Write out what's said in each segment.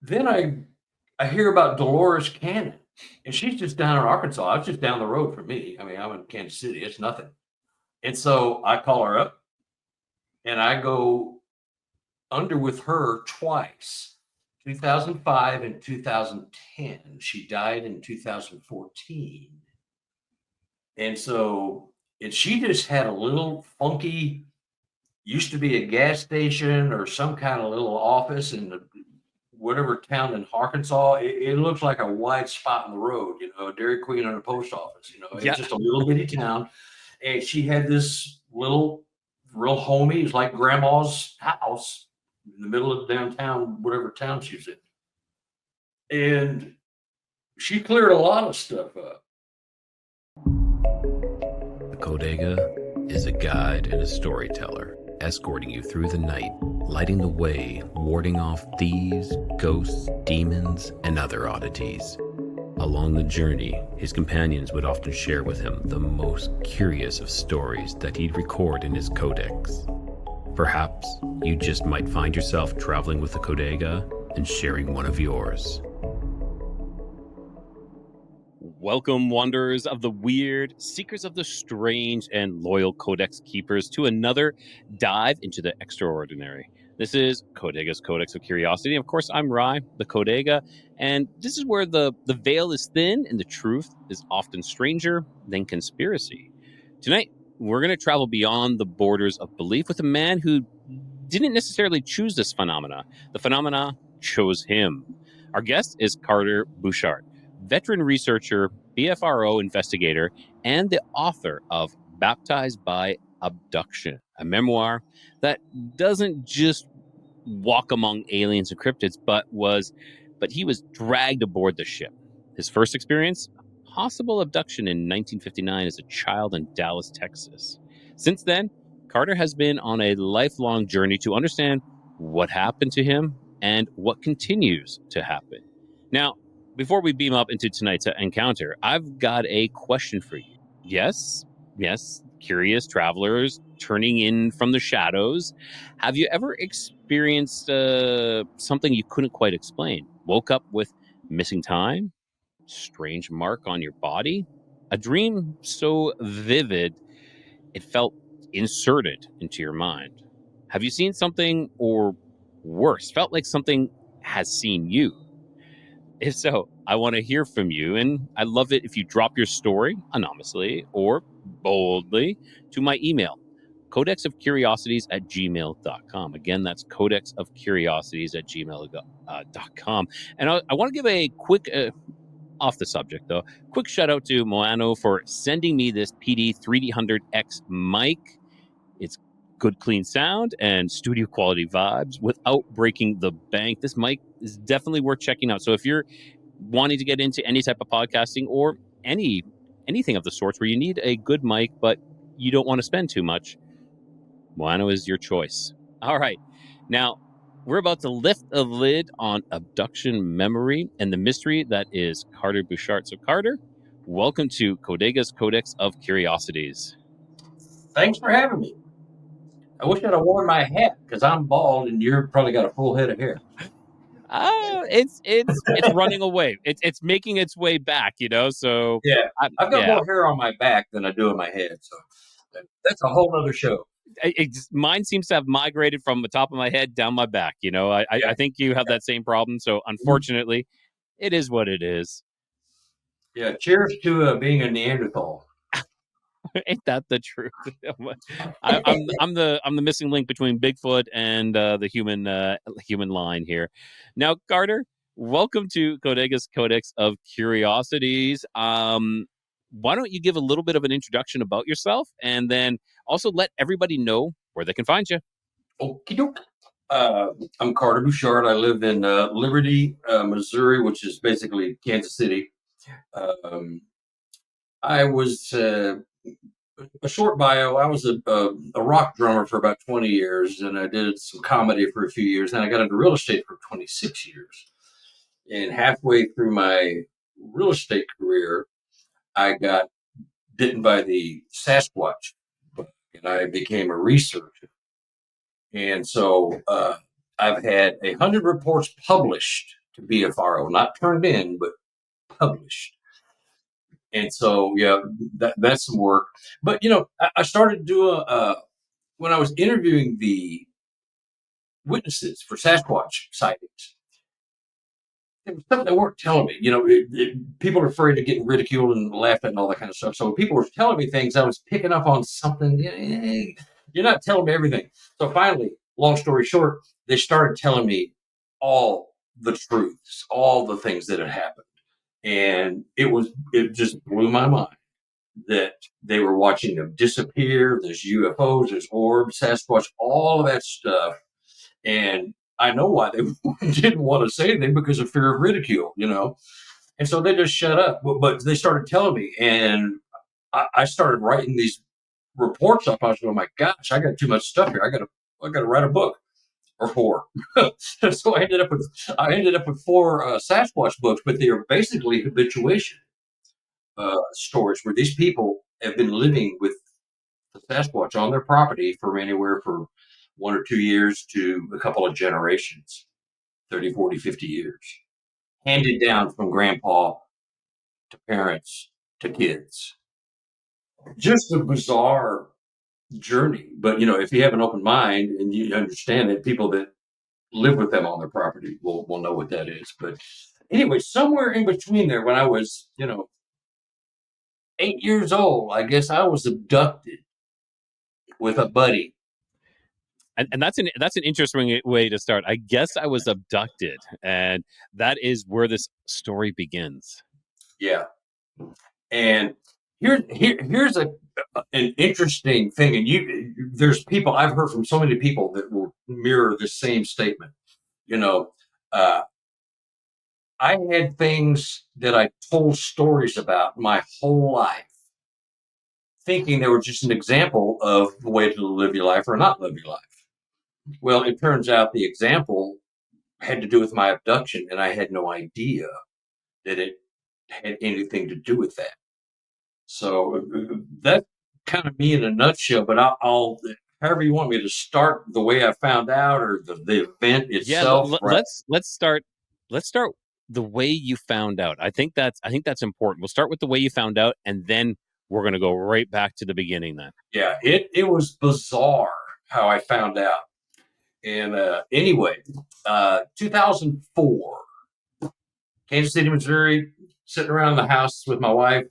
then I hear about Dolores Cannon, and she's just down in Arkansas. It's just down the road from me. I mean, I'm in Kansas City. It's nothing. And so I call her up, and I go under with her twice, 2005 and 2010. She died in 2014. And so, and she just had a little funky, used to be a gas station or some kind of little office in the, whatever town in Arkansas. It looks like a wide spot in the road, a Dairy Queen and a post office. Yeah. It's just a little bitty town. And she had this little, real homey, it's like grandma's house in the middle of downtown, whatever town she's in. And she cleared a lot of stuff up. The Codega is a guide and a storyteller, escorting you through the night, lighting the way, warding off thieves, ghosts, demons, and other oddities. Along the journey, his companions would often share with him the most curious of stories that he'd record in his Codex. Perhaps you just might find yourself traveling with the Codega and sharing one of yours. Welcome, wanderers of the weird, seekers of the strange, and loyal Codex keepers to another dive into the extraordinary. This is Codega's Codex of Curiosity. Of course, I'm Rye the Codega, and this is where the veil is thin and the truth is often stranger than conspiracy. Tonight, we're going to travel beyond the borders of belief with a man who didn't necessarily choose this phenomena. The phenomena chose him. Our guest is Carter Buschardt, veteran researcher, BFRO investigator, and the author of Baptized by Abduction, a memoir that doesn't just walk among aliens and cryptids, but he was dragged aboard the ship. His first experience, a possible abduction in 1959 as a child in Dallas, Texas. Since then, Carter has been on a lifelong journey to understand what happened to him and what continues to happen. Now, before we beam up into tonight's encounter, I've got a question for you. Yes, curious travelers turning in from the shadows. Have you ever experienced something you couldn't quite explain? Woke up with missing time? Strange mark on your body? A dream so vivid it felt inserted into your mind? Have you seen something, or worse, felt like something has seen you? If so, I want to hear from you, and I love it if you drop your story anonymously or boldly to my email, codexofcuriosities@gmail.com. Again, that's codexofcuriosities@gmail.com. And I want to give a quick, off the subject though, quick shout out to Moano for sending me this PD 3D100X mic. It's good, clean sound and studio quality vibes without breaking the bank. This mic is definitely worth checking out. So if you're wanting to get into any type of podcasting or anything of the sorts where you need a good mic, but you don't want to spend too much, Moano is your choice. All right. Now, we're about to lift the lid on abduction memory and the mystery that is Carter Buschardt. So, Carter, welcome to Codega's Codex of Curiosities. Thanks for having me. I wish I'd have worn my hat because I'm bald and you're probably got a full head of hair. It's running away. It's making its way back, So Yeah, I've got more hair on my back than I do on my head, so that's a whole other show. Mine seems to have migrated from the top of my head down my back. I think you have that same problem. So unfortunately, it is what it is. Yeah, cheers to being a Neanderthal. Ain't that the truth? I'm the missing link between Bigfoot and the human line here. Now, Carter, welcome to Codega's Codex of Curiosities. Why don't you give a little bit of an introduction about yourself, and then also let everybody know where they can find you. Okie doke. I'm Carter Buschardt. I live in Liberty, Missouri, which is basically Kansas City. I was a short bio. I was a rock drummer for about 20 years, and I did some comedy for a few years. And I got into real estate for 26 years. And halfway through my real estate career, I got bitten by the Sasquatch bug, and I became a researcher. And so I've had 100 reports published to be a FARO, not turned in, but published. And so, yeah, that's some work. But, I started doing, when I was interviewing the witnesses for Sasquatch sightings, there was something they weren't telling me. People are afraid of getting ridiculed and laughed at and all that kind of stuff. So people were telling me things, I was picking up on something. You're not telling me everything. So finally, long story short, they started telling me all the truths, all the things that had happened. And it just blew my mind that they were watching them disappear. There's UFOs, there's orbs, Sasquatch, all of that stuff. And I know why they didn't want to say anything, because of fear of ridicule, And so they just shut up. But they started telling me, and I started writing these reports up. I was going, oh my gosh, I got too much stuff here. I got to write a book or 4. So I ended up with 4 Sasquatch books, but they are basically habituation stories where these people have been living with the Sasquatch on their property for anywhere from 1 or 2 years to a couple of generations, 30, 40, 50 years, handed down from grandpa to parents to kids. Just a bizarre journey. But, if you have an open mind and you understand that people that live with them on their property will know what that is. But anyway, somewhere in between there, when I was, 8 years old, I guess I was abducted with a buddy. And that's an interesting way to start. I guess I was abducted, and that is where this story begins. Yeah. And here's an interesting thing. And there's people, I've heard from so many people that will mirror the same statement. I had things that I told stories about my whole life, thinking they were just an example of the way to live your life or not live your life. Well, it turns out the example had to do with my abduction, and I had no idea that it had anything to do with that. So that's kind of me in a nutshell, but I'll however you want me to start, the way I found out or the event itself. Yeah, let's start the way you found out. I think that's important. We'll start with the way you found out, and then we're going to go right back to the beginning then. Yeah, it was bizarre how I found out. And anyway, 2004, Kansas City, Missouri, sitting around the house with my wife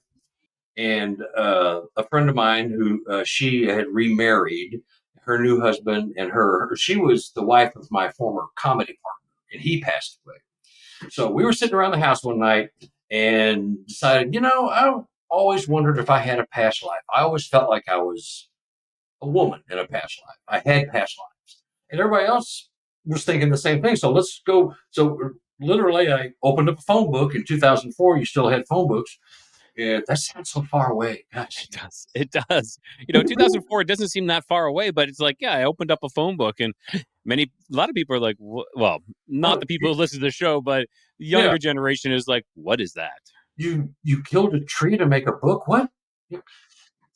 and a friend of mine who she had remarried, her new husband, and she was the wife of my former comedy partner, and he passed away. So we were sitting around the house one night and decided, I always wondered if I had a past life. I always felt like I was a woman in a past life. I had past lives. And everybody else was thinking the same thing. So let's go. So literally, I opened up a phone book in 2004. You still had phone books. Yeah, that sounds so far away. Gosh. It does. 2004, it doesn't seem that far away, but it's like, yeah, I opened up a phone book, and a lot of people are like, well, not the people who listen to the show, but the younger generation is like, what is that? You killed a tree to make a book? What? Yeah.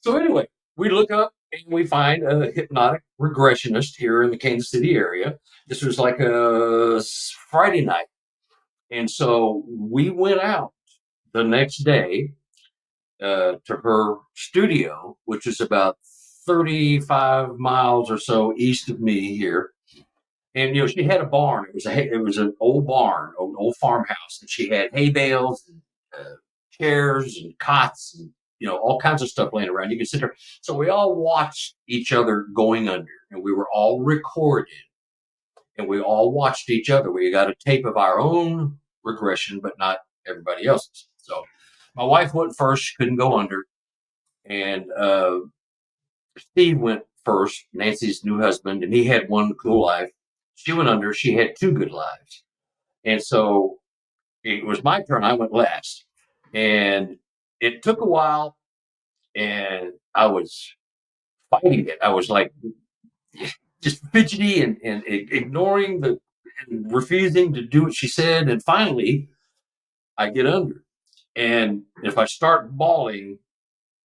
So anyway, we look up and we find a hypnotic regressionist here in the Kansas City area. This was like a Friday night. And so we went out the next day to her studio, which is about 35 miles or so east of me here. And, she had a barn. It was an old barn, an old farmhouse. And she had hay bales and chairs and cots and, all kinds of stuff laying around. You could sit there. So we all watched each other going under, and we were all recorded, and we all watched each other. We got a tape of our own regression, but not everybody else's. So my wife went first. She couldn't go under. And Steve went first, Nancy's new husband, and he had one cool life. She went under. She had 2 good lives. And so it was my turn. I went last. And it took a while, and I was fighting it. I was like just fidgety and ignoring and refusing to do what she said. And finally, I get under. And if I start bawling,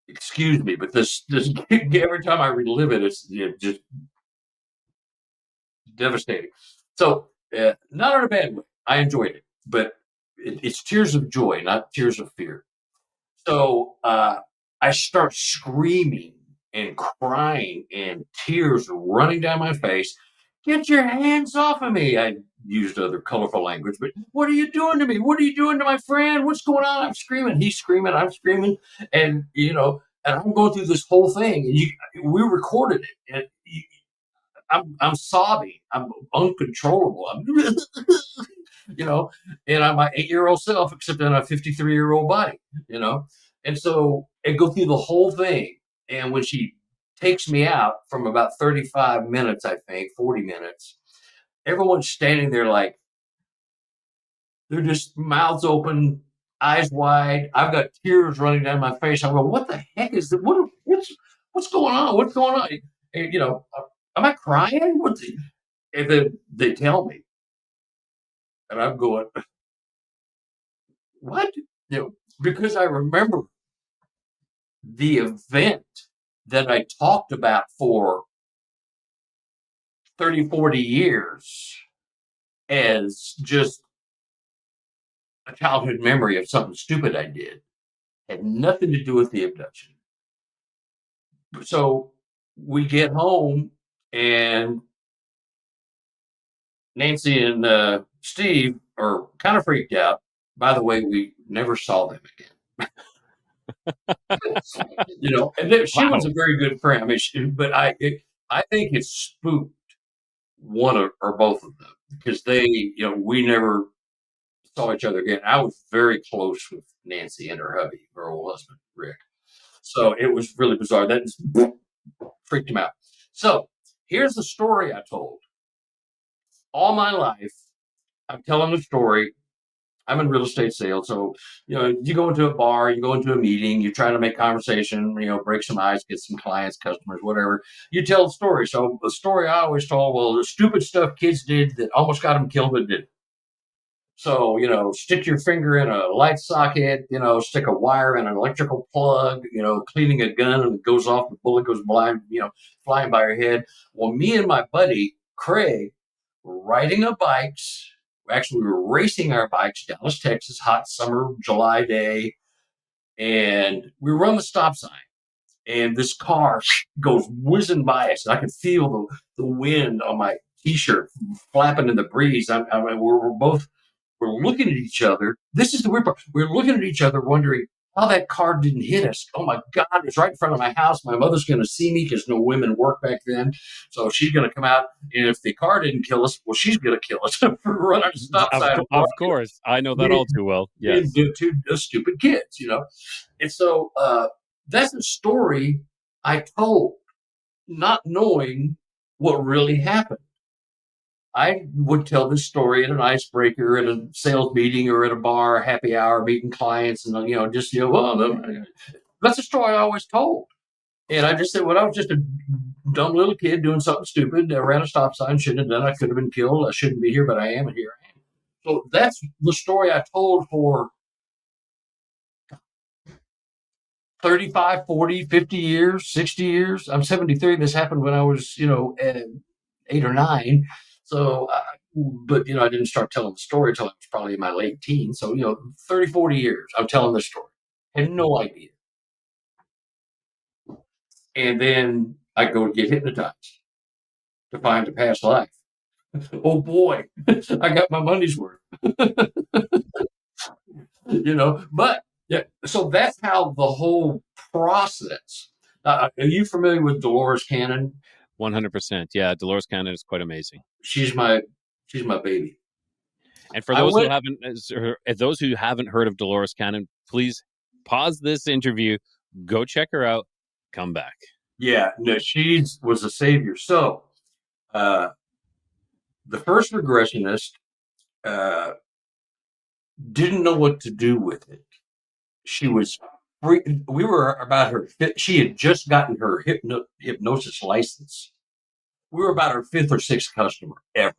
excuse me, but this every time I relive it, it's just devastating. So not in a bad way. I enjoyed it. but it's tears of joy, not tears of fear. So I start screaming and crying, and tears running down my face. Get your hands off of me. I used other colorful language, but what are you doing to me? What are you doing to my friend? What's going on? I'm screaming. He's screaming. I'm screaming. And, and I'm going through this whole thing. And we recorded it. And I'm sobbing. I'm uncontrollable. I'm, and I'm my 8-year-old self, except in a 53-year-old body, And so I go through the whole thing. And when she takes me out from about 35 minutes, I think, 40 minutes, everyone's standing there like they're just mouths open, eyes wide. I've got tears running down my face. I go, what the heck is that? What's going on? What's going on? And, am I crying? And then they tell me, and I'm going, what? Because I remember the event that I talked about for 30, 40 years as just a childhood memory of something stupid I did. Had nothing to do with the abduction. So we get home, and Nancy and Steve are kind of freaked out. By the way, we never saw them again. And she was a very good friend. I mean, but I think it spooked one or both of them because we never saw each other again. I was very close with Nancy and her hubby, her old husband, Rick. So it was really bizarre. That just freaked him out. So here's the story I told. All my life, I'm telling the story. I'm in real estate sales. So, you go into a bar, you go into a meeting, you try to make conversation, break some ice, get some clients, customers, whatever. You tell the story. So the story I always told, well, the stupid stuff kids did that almost got them killed, but didn't. So, stick your finger in a light socket, stick a wire in an electrical plug, cleaning a gun and it goes off, the bullet goes blind, flying by your head. Well, me and my buddy, Craig, were riding our bikes. Actually, we were racing our bikes, Dallas, Texas, hot summer, July day. And we were on the stop sign. And this car goes whizzing by us. And I could feel the wind on my T-shirt flapping in the breeze. We're looking at each other. This is the weird part. We're looking at each other wondering how that car didn't hit us. Oh, my God, it's right in front of my house. My mother's going to see me because no women worked back then. So she's going to come out. And if the car didn't kill us, well, she's going to kill us for running a stop sign. Of course. I know that all too well. Yes. Two stupid kids, And so that's a story I told, not knowing what really happened. I would tell this story at an icebreaker, at a sales meeting, or at a bar, happy hour, meeting clients, and that's a story I always told. And I just said, well, I was just a dumb little kid doing something stupid. I ran a stop sign, shouldn't have done. I could have been killed. I shouldn't be here, but I am, and here I am. So that's the story I told for 35, 40, 50 years, 60 years. I'm 73. This happened when I was, 8 or 9. So, but I didn't start telling the story until I was probably in my late teens. So, 30, 40 years, I'm telling this story. Had no idea. And then I go get hypnotized to find a past life. Oh boy, I got my money's worth. But yeah, so that's how the whole process. Are you familiar with Dolores Cannon? 100%. Yeah, Dolores Cannon is quite amazing. She's my baby. And for those who haven't heard of Dolores Cannon, please pause this interview, go check her out, come back. Yeah, no, she was a savior. So, the first regressionist didn't know what to do with it. She was free. We were about her. She had just gotten her hypnosis license. We were about her 5th or 6th customer ever.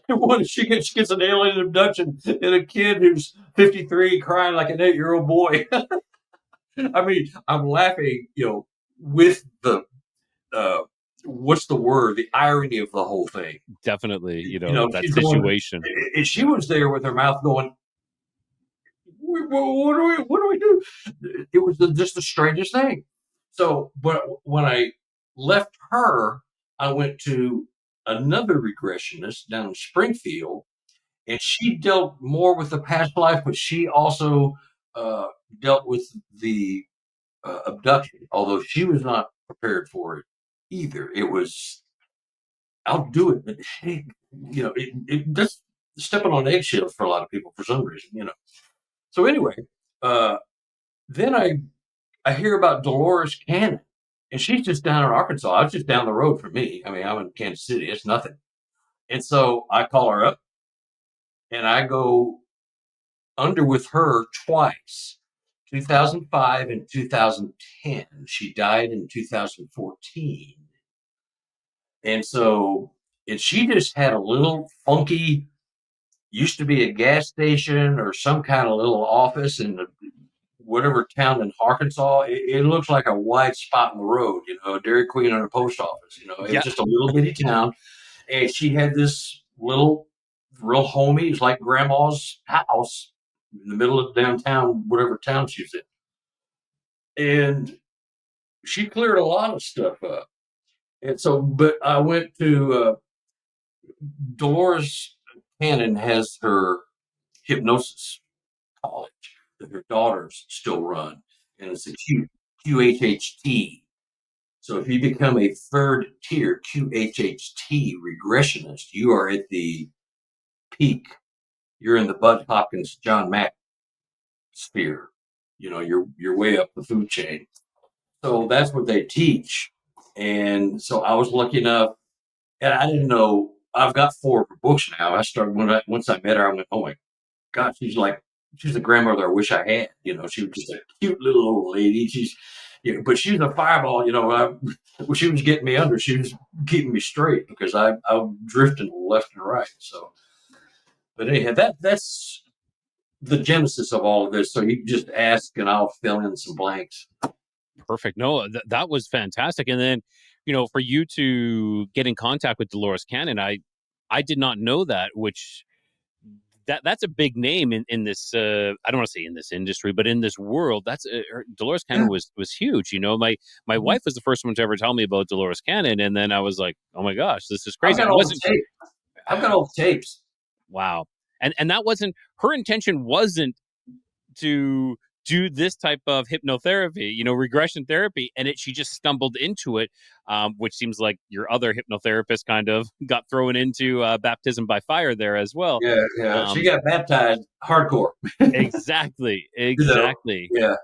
And when she gets an alien abduction and a kid who's 53 crying like an 8-year-old boy. I mean, I'm laughing, with the what's the word? The irony of the whole thing. Definitely, that She's going, situation. and she was there with her mouth going, what do we do? It was just the strangest thing. So, but when I left her, I went to another regressionist down in Springfield, and she dealt more with the past life, but she also uh, dealt with the abduction, although she was not prepared for it either. It was, I'll do it, but hey, it just stepping on eggshells for a lot of people for some reason. So anyway, uh, then I hear about Dolores Cannon, and she's just down in Arkansas. I was just down the road from me. I mean, I'm in Kansas City. It's nothing. And so I call her up, and I go under with her twice, 2005 and 2010. She died in 2014. And she just had a little funky, used to be a gas station or some kind of little office in whatever town in Arkansas. It looks like a wide spot in the road, a Dairy Queen and a post office. It was just a little bitty town. And she had this little, real homey, it's like grandma's house in the middle of downtown, whatever town she was in. And she cleared a lot of stuff up. And so, but I went to Dolores Cannon has her hypnosis college that her daughters still run, and it's a QHHT. So if you become a third tier QHHT regressionist, you are at the peak. You're in the Bud Hopkins, John Mack sphere. You're way up the food chain. So that's what they teach. And so I was lucky enough, and I didn't know. I've got 4 of her books now. I started once I met her. I went, oh my God, she's the grandmother I wish I had. She was just a cute little old lady. But she's a fireball. When she was getting me under, she was keeping me straight because I'm drifting left and right. So, but anyhow, that's the genesis of all of this. So you can just ask, and I'll fill in some blanks. Perfect. No, that was fantastic. And then, for you to get in contact with Dolores Cannon, I did not know that, which that's a big name in this. I don't want to say in this industry, but in this world, that's Dolores Cannon was huge. My wife was the first one to ever tell me about Dolores Cannon, and then I was like, oh my gosh, this is crazy. I've got all the tapes. Wow. And that wasn't her intention. Wasn't to do this type of hypnotherapy, regression therapy, and she just stumbled into it, which seems like your other hypnotherapist kind of got thrown into baptism by fire there as well. Yeah. She got baptized hardcore. Exactly. Yeah.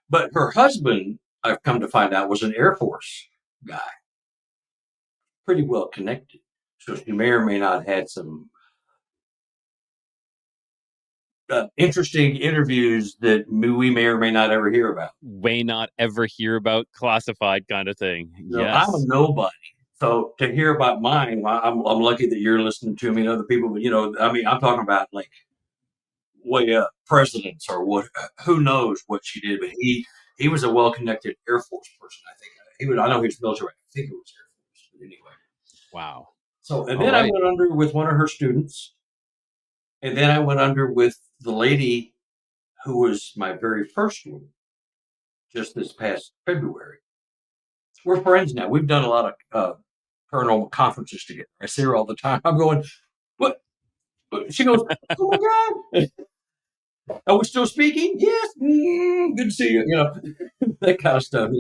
But her husband, I've come to find out, was an Air Force guy, pretty well connected. So she may or may not had some interesting interviews that we may or may not ever hear about. Classified kind of thing. Yes. I'm a nobody. So to hear about mine, I'm lucky that you're listening to me and other people. But I'm talking about like way up presidents or what? Who knows what she did? But he was a well-connected Air Force person. I think I know he was military. I think it was Air Force. But anyway. Wow. So and then I went under with one of her students. And then I went under with the lady who was my very first one just this past February. We're friends now. We've done a lot of paranormal conferences together. I see her all the time. I'm going, what? She goes, oh my God. Are we still speaking? Yes. Good to see you. That kind of stuff.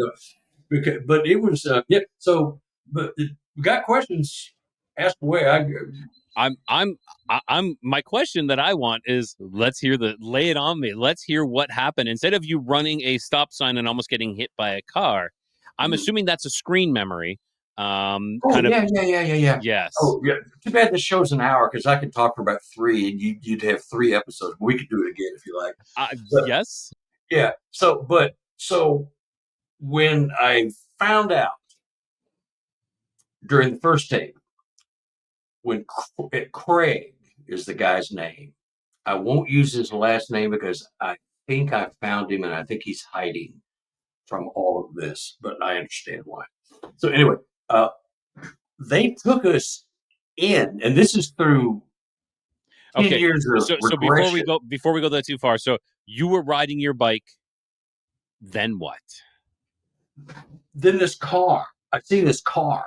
But it was, yeah. So, but we got questions. Ask away. My question that I want is, lay it on me. Let's hear what happened. Instead of you running a stop sign and almost getting hit by a car, I'm assuming that's a screen memory. Yeah. Yes. Oh, yeah. Too bad the show's an hour because I could talk for about 3 and you'd have 3 episodes. We could do it again if you like. Yes. Yeah. So when I found out during the first tape, when Craig is the guy's name, I won't use his last name because I think I found him and I think he's hiding from all of this, but I understand why. So anyway, they took us in, and this is through 10 Okay. years of So before we regression. go that too far, so you were riding your bike, then what? Then this car, I see this car,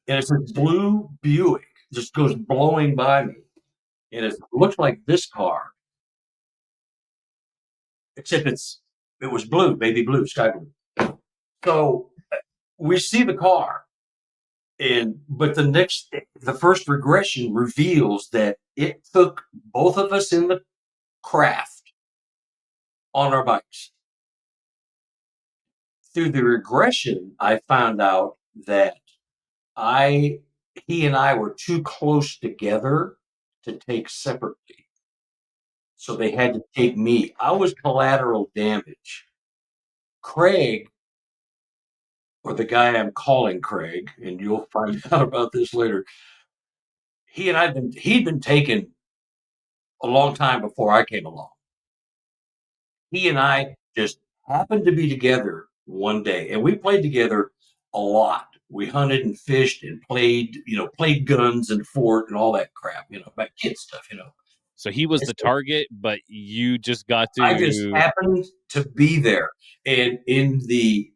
and it's a blue Buick, just goes blowing by me. And it looks like this car, except it was blue, baby blue, sky blue. So we see the car, but the first regression reveals that it took both of us in the craft on our bikes. Through the regression, I found out that he and I were too close together to take separately. So they had to take me. I was collateral damage. Craig, or the guy I'm calling Craig, and you'll find out about this later. He'd been taken a long time before I came along. He and I just happened to be together one day, and we played together a lot. We hunted and fished and played guns and fort and all that crap, about kid stuff, So he was the target, but you just got to. I just happened to be there. And in the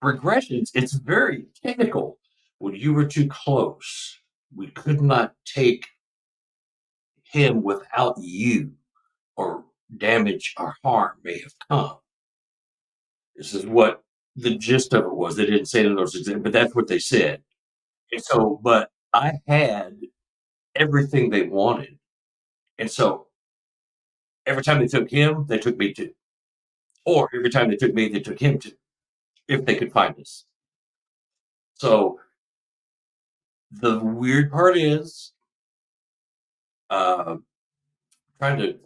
regressions, it's very technical. When you were too close, we could not take him without you, or damage or harm may have come. This is what the gist of it was. They didn't say it in those examples, but that's what they said. And so, but I had everything they wanted. And so every time they took him, they took me too. Or every time they took me, they took him too, if they could find us. So the weird part is trying to.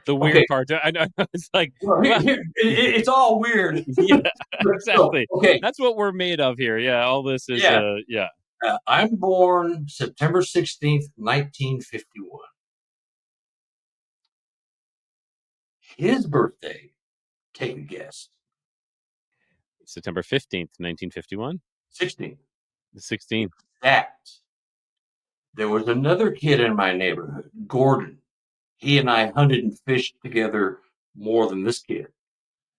The weird part. I know. It's like, it's all weird. Yeah, exactly. So, okay. That's what we're made of here. Yeah, all this is, yeah. I'm born September 16th, 1951. His birthday, take a guess. September 15th, 1951? 16th. The 16th. That. There was another kid in my neighborhood, Gordon. He and I hunted and fished together more than this kid.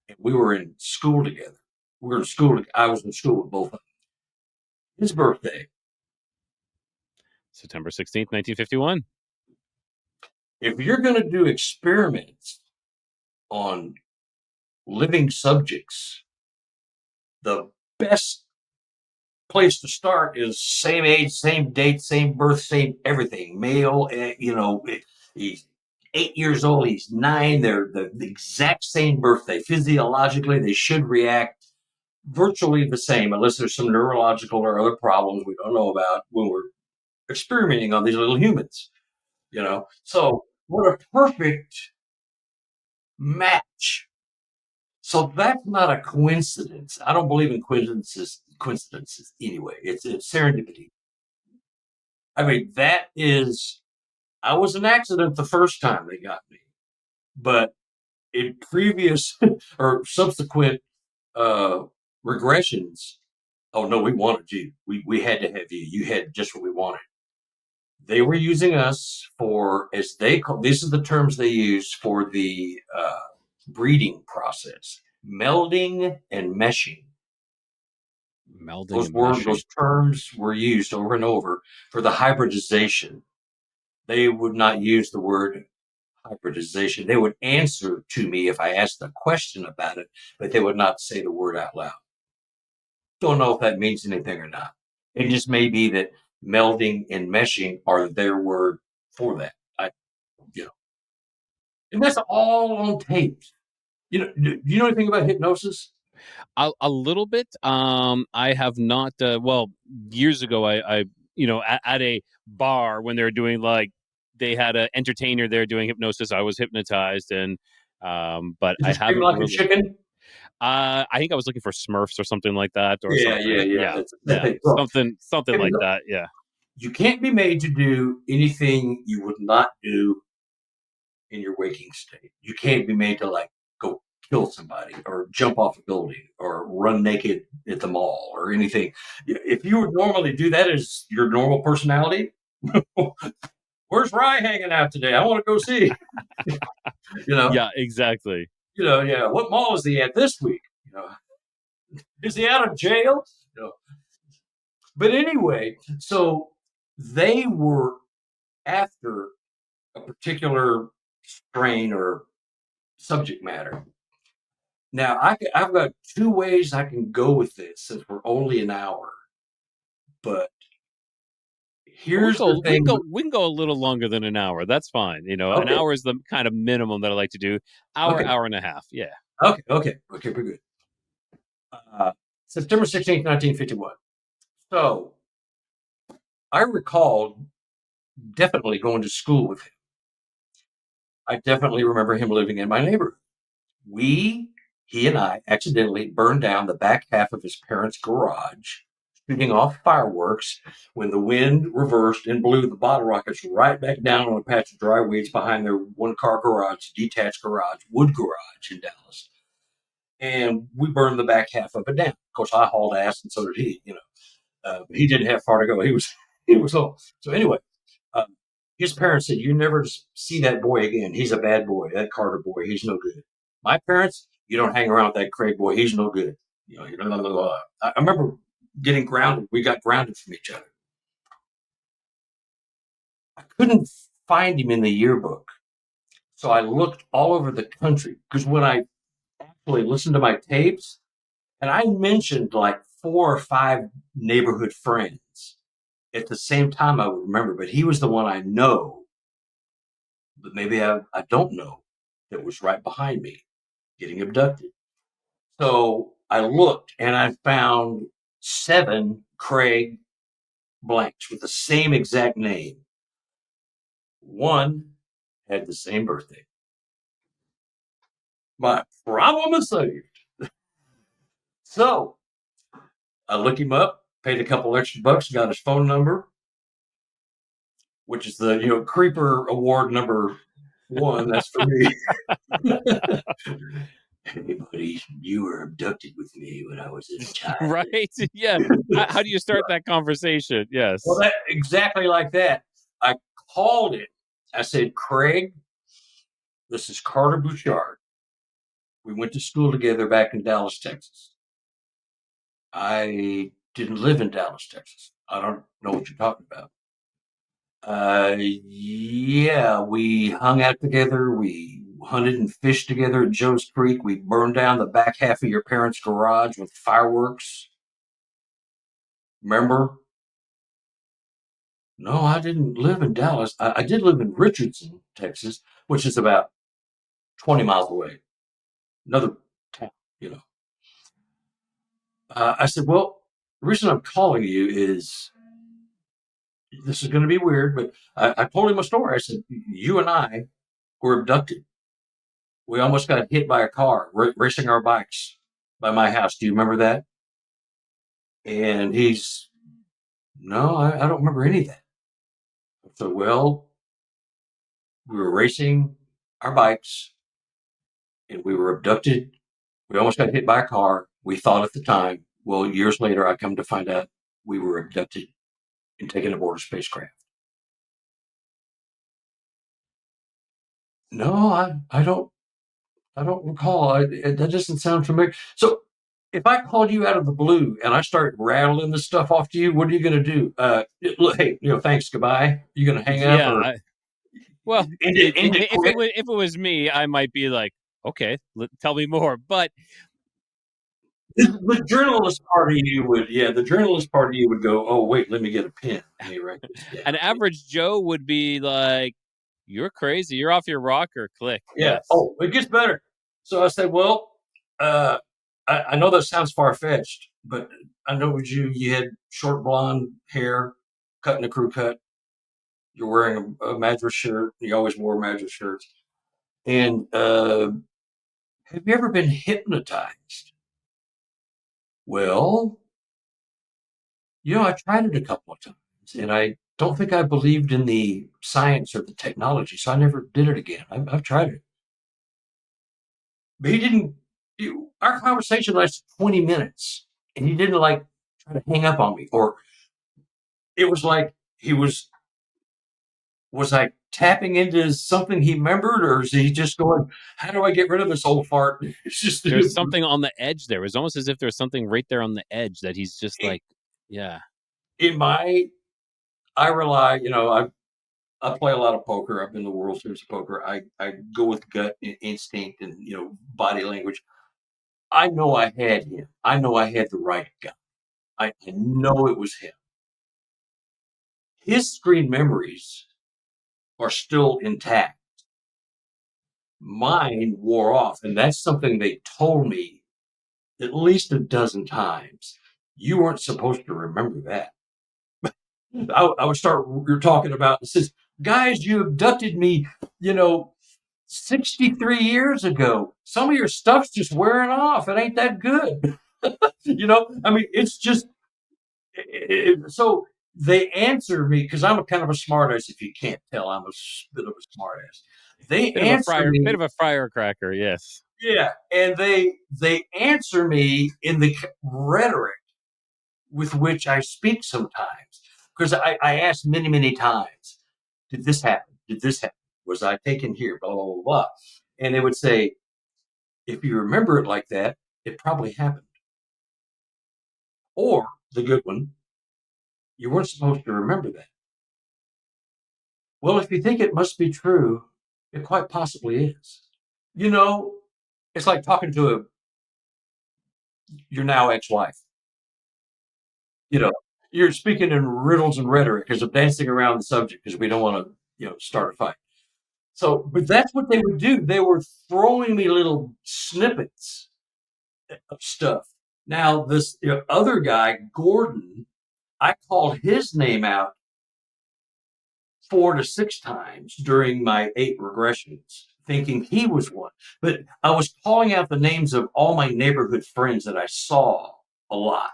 And we were in school together. We were in school. I was in school with both of them. His birthday. September 16th, 1951. If you're going to do experiments on living subjects, the best place to start is same age, same date, same birth, same everything. Male, he's 8 years old, he's 9. They're the exact same birthday. Physiologically, they should react virtually the same, unless there's some neurological or other problems we don't know about when we're experimenting on these little humans. So what a perfect match. So that's not a coincidence. I don't believe in coincidences anyway. It's serendipity. I mean, I was an accident the first time they got me, but in previous or subsequent regressions, oh no, we wanted you. We had to have you. You had just what we wanted. They were using us for, as they call, these are the terms they use for the breeding process: melding and meshing. Those terms were used over and over for the hybridization. They would not use the word hybridization. They would answer to me if I asked a question about it, but they would not say the word out loud. Don't know if that means anything or not. It just may be that melding and meshing are their word for that. And that's all on tape. Do you know anything about hypnosis? A little bit. I have not. Years ago, I at a bar when they were doing they had an entertainer there doing hypnosis. I was hypnotized, and but I haven't like really. A chicken? I think I was looking for Smurfs or something like that, or yeah. Something like that. Yeah. You can't be made to do anything you would not do in your waking state. You can't be made to go kill somebody or jump off a building or run naked at the mall or anything. If you would normally do that as your normal personality, where's Rye hanging out today? I want to go see. Yeah, exactly. Yeah. What mall is he at this week? Is he out of jail? But anyway, so they were after a particular strain or subject matter. Now, I've got two ways I can go with this since we're only an hour. But here's the thing. We can go a little longer than an hour. That's fine. An Okay. hour is the kind of minimum that I like to do. Hour and a half. Yeah. Okay, we're good. September 16th, 1951. So I recall definitely going to school with him. I definitely remember him living in my neighborhood. He and I accidentally burned down the back half of his parents' garage, shooting off fireworks when the wind reversed and blew the bottle rockets right back down on a patch of dry weeds behind their one-car garage, detached garage, wood garage in Dallas. And we burned the back half of it down. Of course, I hauled ass, and so did he. He didn't have far to go. He was home. So anyway, his parents said, "You never see that boy again. He's a bad boy. That Carter boy, he's no good." My parents, "You don't hang around with that Craig boy. He's no good." Blah, blah, blah. I remember getting grounded. We got grounded from each other. I couldn't find him in the yearbook, so I looked all over the country because when I actually listened to my tapes, and I mentioned like 4 or 5 neighborhood friends at the same time, I would remember, but he was the one I know, but maybe I don't know, that was right behind me getting abducted. So I looked and I found 7 Craig blanks with the same exact name. One had the same birthday. My problem is saved. So I looked him up, paid a couple extra bucks, got his phone number, which is the Creeper Award number 1. That's for me. Hey, buddy, you were abducted with me when I was a child. Right? Yeah. How do you start that conversation? Yes. Well, exactly like that. I called it. I said, "Craig, this is Carter Buschardt. We went to school together back in Dallas, Texas. I didn't live in Dallas, Texas. I don't know what you're talking about. Yeah, we hung out together. We hunted and fished together at Joe's Creek. We burned down the back half of your parents' garage with fireworks. Remember?" "No, I didn't live in Dallas. I did live in Richardson, Texas, which is about 20 miles away. Another town. I said, "Well, the reason I'm calling you is this is going to be weird, but I told him a story. I said, you and I were abducted. We almost got hit by a car racing our bikes by my house. Do you remember that?" And he's, "No, I don't remember any of that." I said, "Well, we were racing our bikes and we were abducted. We almost got hit by a car. We thought at the time, well, years later, I come to find out we were abducted and taken aboard a spacecraft." "No, I don't recall. That doesn't sound familiar." So if I called you out of the blue and I start rattling this stuff off to you, what are you going to do? Look, hey, thanks, goodbye. You going to hang up? Yeah. Or Well, if it was me, I might be like, okay, tell me more. But the journalist part of you would go, "Oh, wait, let me get a pen. Let me write this down." an average Joe would be like, "You're crazy. You're off your rocker." Click. Yeah. Yes. Oh, it gets better. So I said, "Well, I know that sounds far fetched, but I know you had short blonde hair, cut in a crew cut. You're wearing a Madras shirt. You always wore Madras shirts. And have you ever been hypnotized?" "Well, I tried it a couple of times, and I don't think I believed in the science or the technology, so I never did it again. I've tried it." But he didn't. Our conversation lasted 20 minutes, and he didn't like try to hang up on me, or it was like he was I tapping into something he remembered, or is he just going, how do I get rid of this old fart? It's just There's something on the edge there. It was almost as if there's something right there on the edge that he's just in, like, yeah. in my, I rely, I play a lot of poker. I've been to the World Series of Poker. I go with gut and instinct and, body language. I know I had him. I know I had the right guy. I know it was him. His screen memories are still intact. Mine wore off, and that's something they told me at least a dozen times. You weren't supposed to remember that. I would start, you're talking about, it says, guys, you abducted me, 63 years ago. Some of your stuff's just wearing off. It ain't that good. I mean, it's just, so they answer me because I'm a kind of a smartass. If you can't tell, I'm a bit of a smartass. They answer Bit me, of a firecracker, yes. yeah, and they answer me in the rhetoric with which I speak sometimes, because I ask many times, did this happen? Did this happen? Was I taken here? Blah blah blah blah. And they would say, if you remember it like that, it probably happened. Or the good one, you weren't supposed to remember that. Well, if you think it must be true, it quite possibly is. It's like talking to your now ex-wife. You're speaking in riddles and rhetoric because of dancing around the subject because we don't want to, start a fight. So, but that's what they would do. They were throwing me little snippets of stuff. Now, this other guy, Gordon, I called his name out 4 to 6 times during my 8 regressions, thinking he was one. But I was calling out the names of all my neighborhood friends that I saw a lot,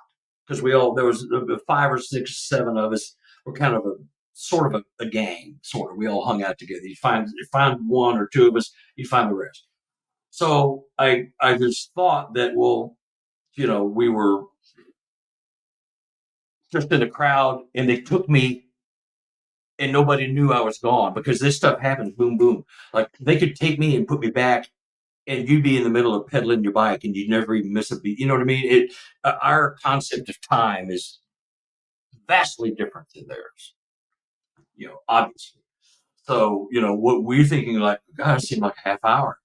because there was 5 or 6, 7 of us were kind of a sort of a gang, sort of. We all hung out together. You find 1 or 2 of us, you find the rest. So I just thought that, well, we were just in a crowd and they took me and nobody knew I was gone, because this stuff happens, boom, boom. Like they could take me and put me back and you'd be in the middle of pedaling your bike and you'd never even miss a beat. You know what I mean? Our concept of time is vastly different than theirs, obviously. So, what we're thinking, like, God, it seemed like a half hour.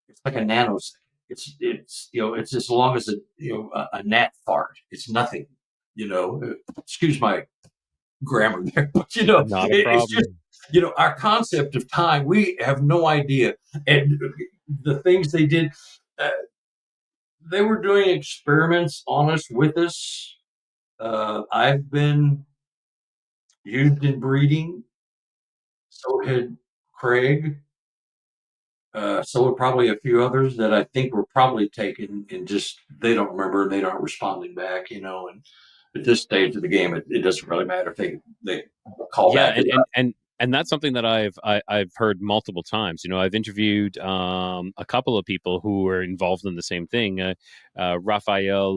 It's like a nanosecond. It's as long as a gnat fart. It's nothing, excuse my grammar there, but Not a problem. it's just, our concept of time, we have no idea. And the things they did, they were doing experiments on us, with us. I've been used in breeding. So had Craig. So had probably a few others that I think were probably taken and just they don't remember and they aren't responding back, And at this stage of the game, it doesn't really matter if they call back. And that's something that I've heard multiple times. I've interviewed a couple of people who were involved in the same thing. Raphael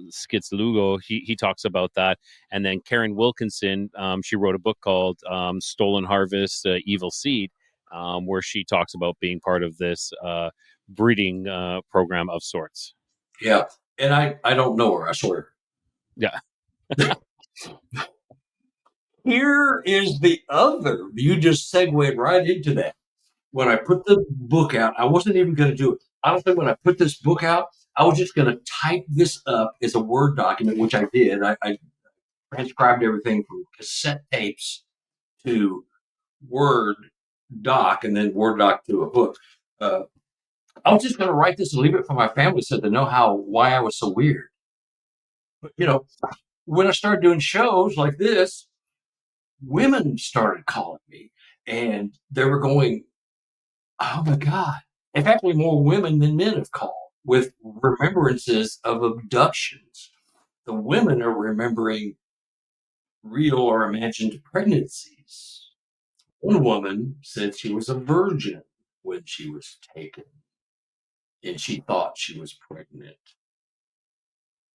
Skitzlugo, he talks about that, and then Karen Wilkinson, she wrote a book called Stolen Harvest, Evil Seed, where she talks about being part of this breeding program of sorts. Yeah, and I don't know her, I swear. Yeah. Here is the other. You just segued right into that. When I put the book out, I wasn't even going to do it. Honestly, when I put this book out, I was just going to type this up as a Word document, which I did. I transcribed everything from cassette tapes to Word doc, and then Word doc to a book. I was just going to write this and leave it for my family so to know why I was so weird. But, when I started doing shows like this, women started calling me and they were going, oh my God. In fact, more women than men have called with remembrances of abductions. The women are remembering real or imagined pregnancies. One woman said she was a virgin when she was taken. and she thought she was pregnant.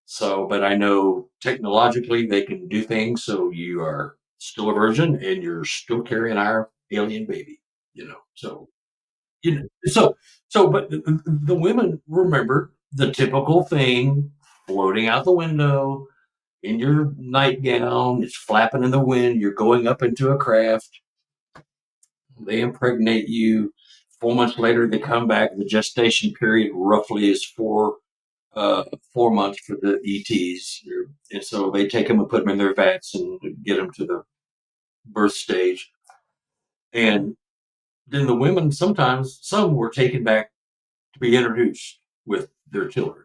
So, but I know technologically they can do things so you are still a virgin and you're still carrying our alien baby, So, but the women remember the typical thing floating out the window in your nightgown, it's flapping in the wind, you're going up into a craft, they impregnate you. 4 months later, they come back. The gestation period roughly is 4 months for the ETs. And so they take them and put them in their vats and get them to the birth stage. And then the women, sometimes, some were taken back to be introduced with their children.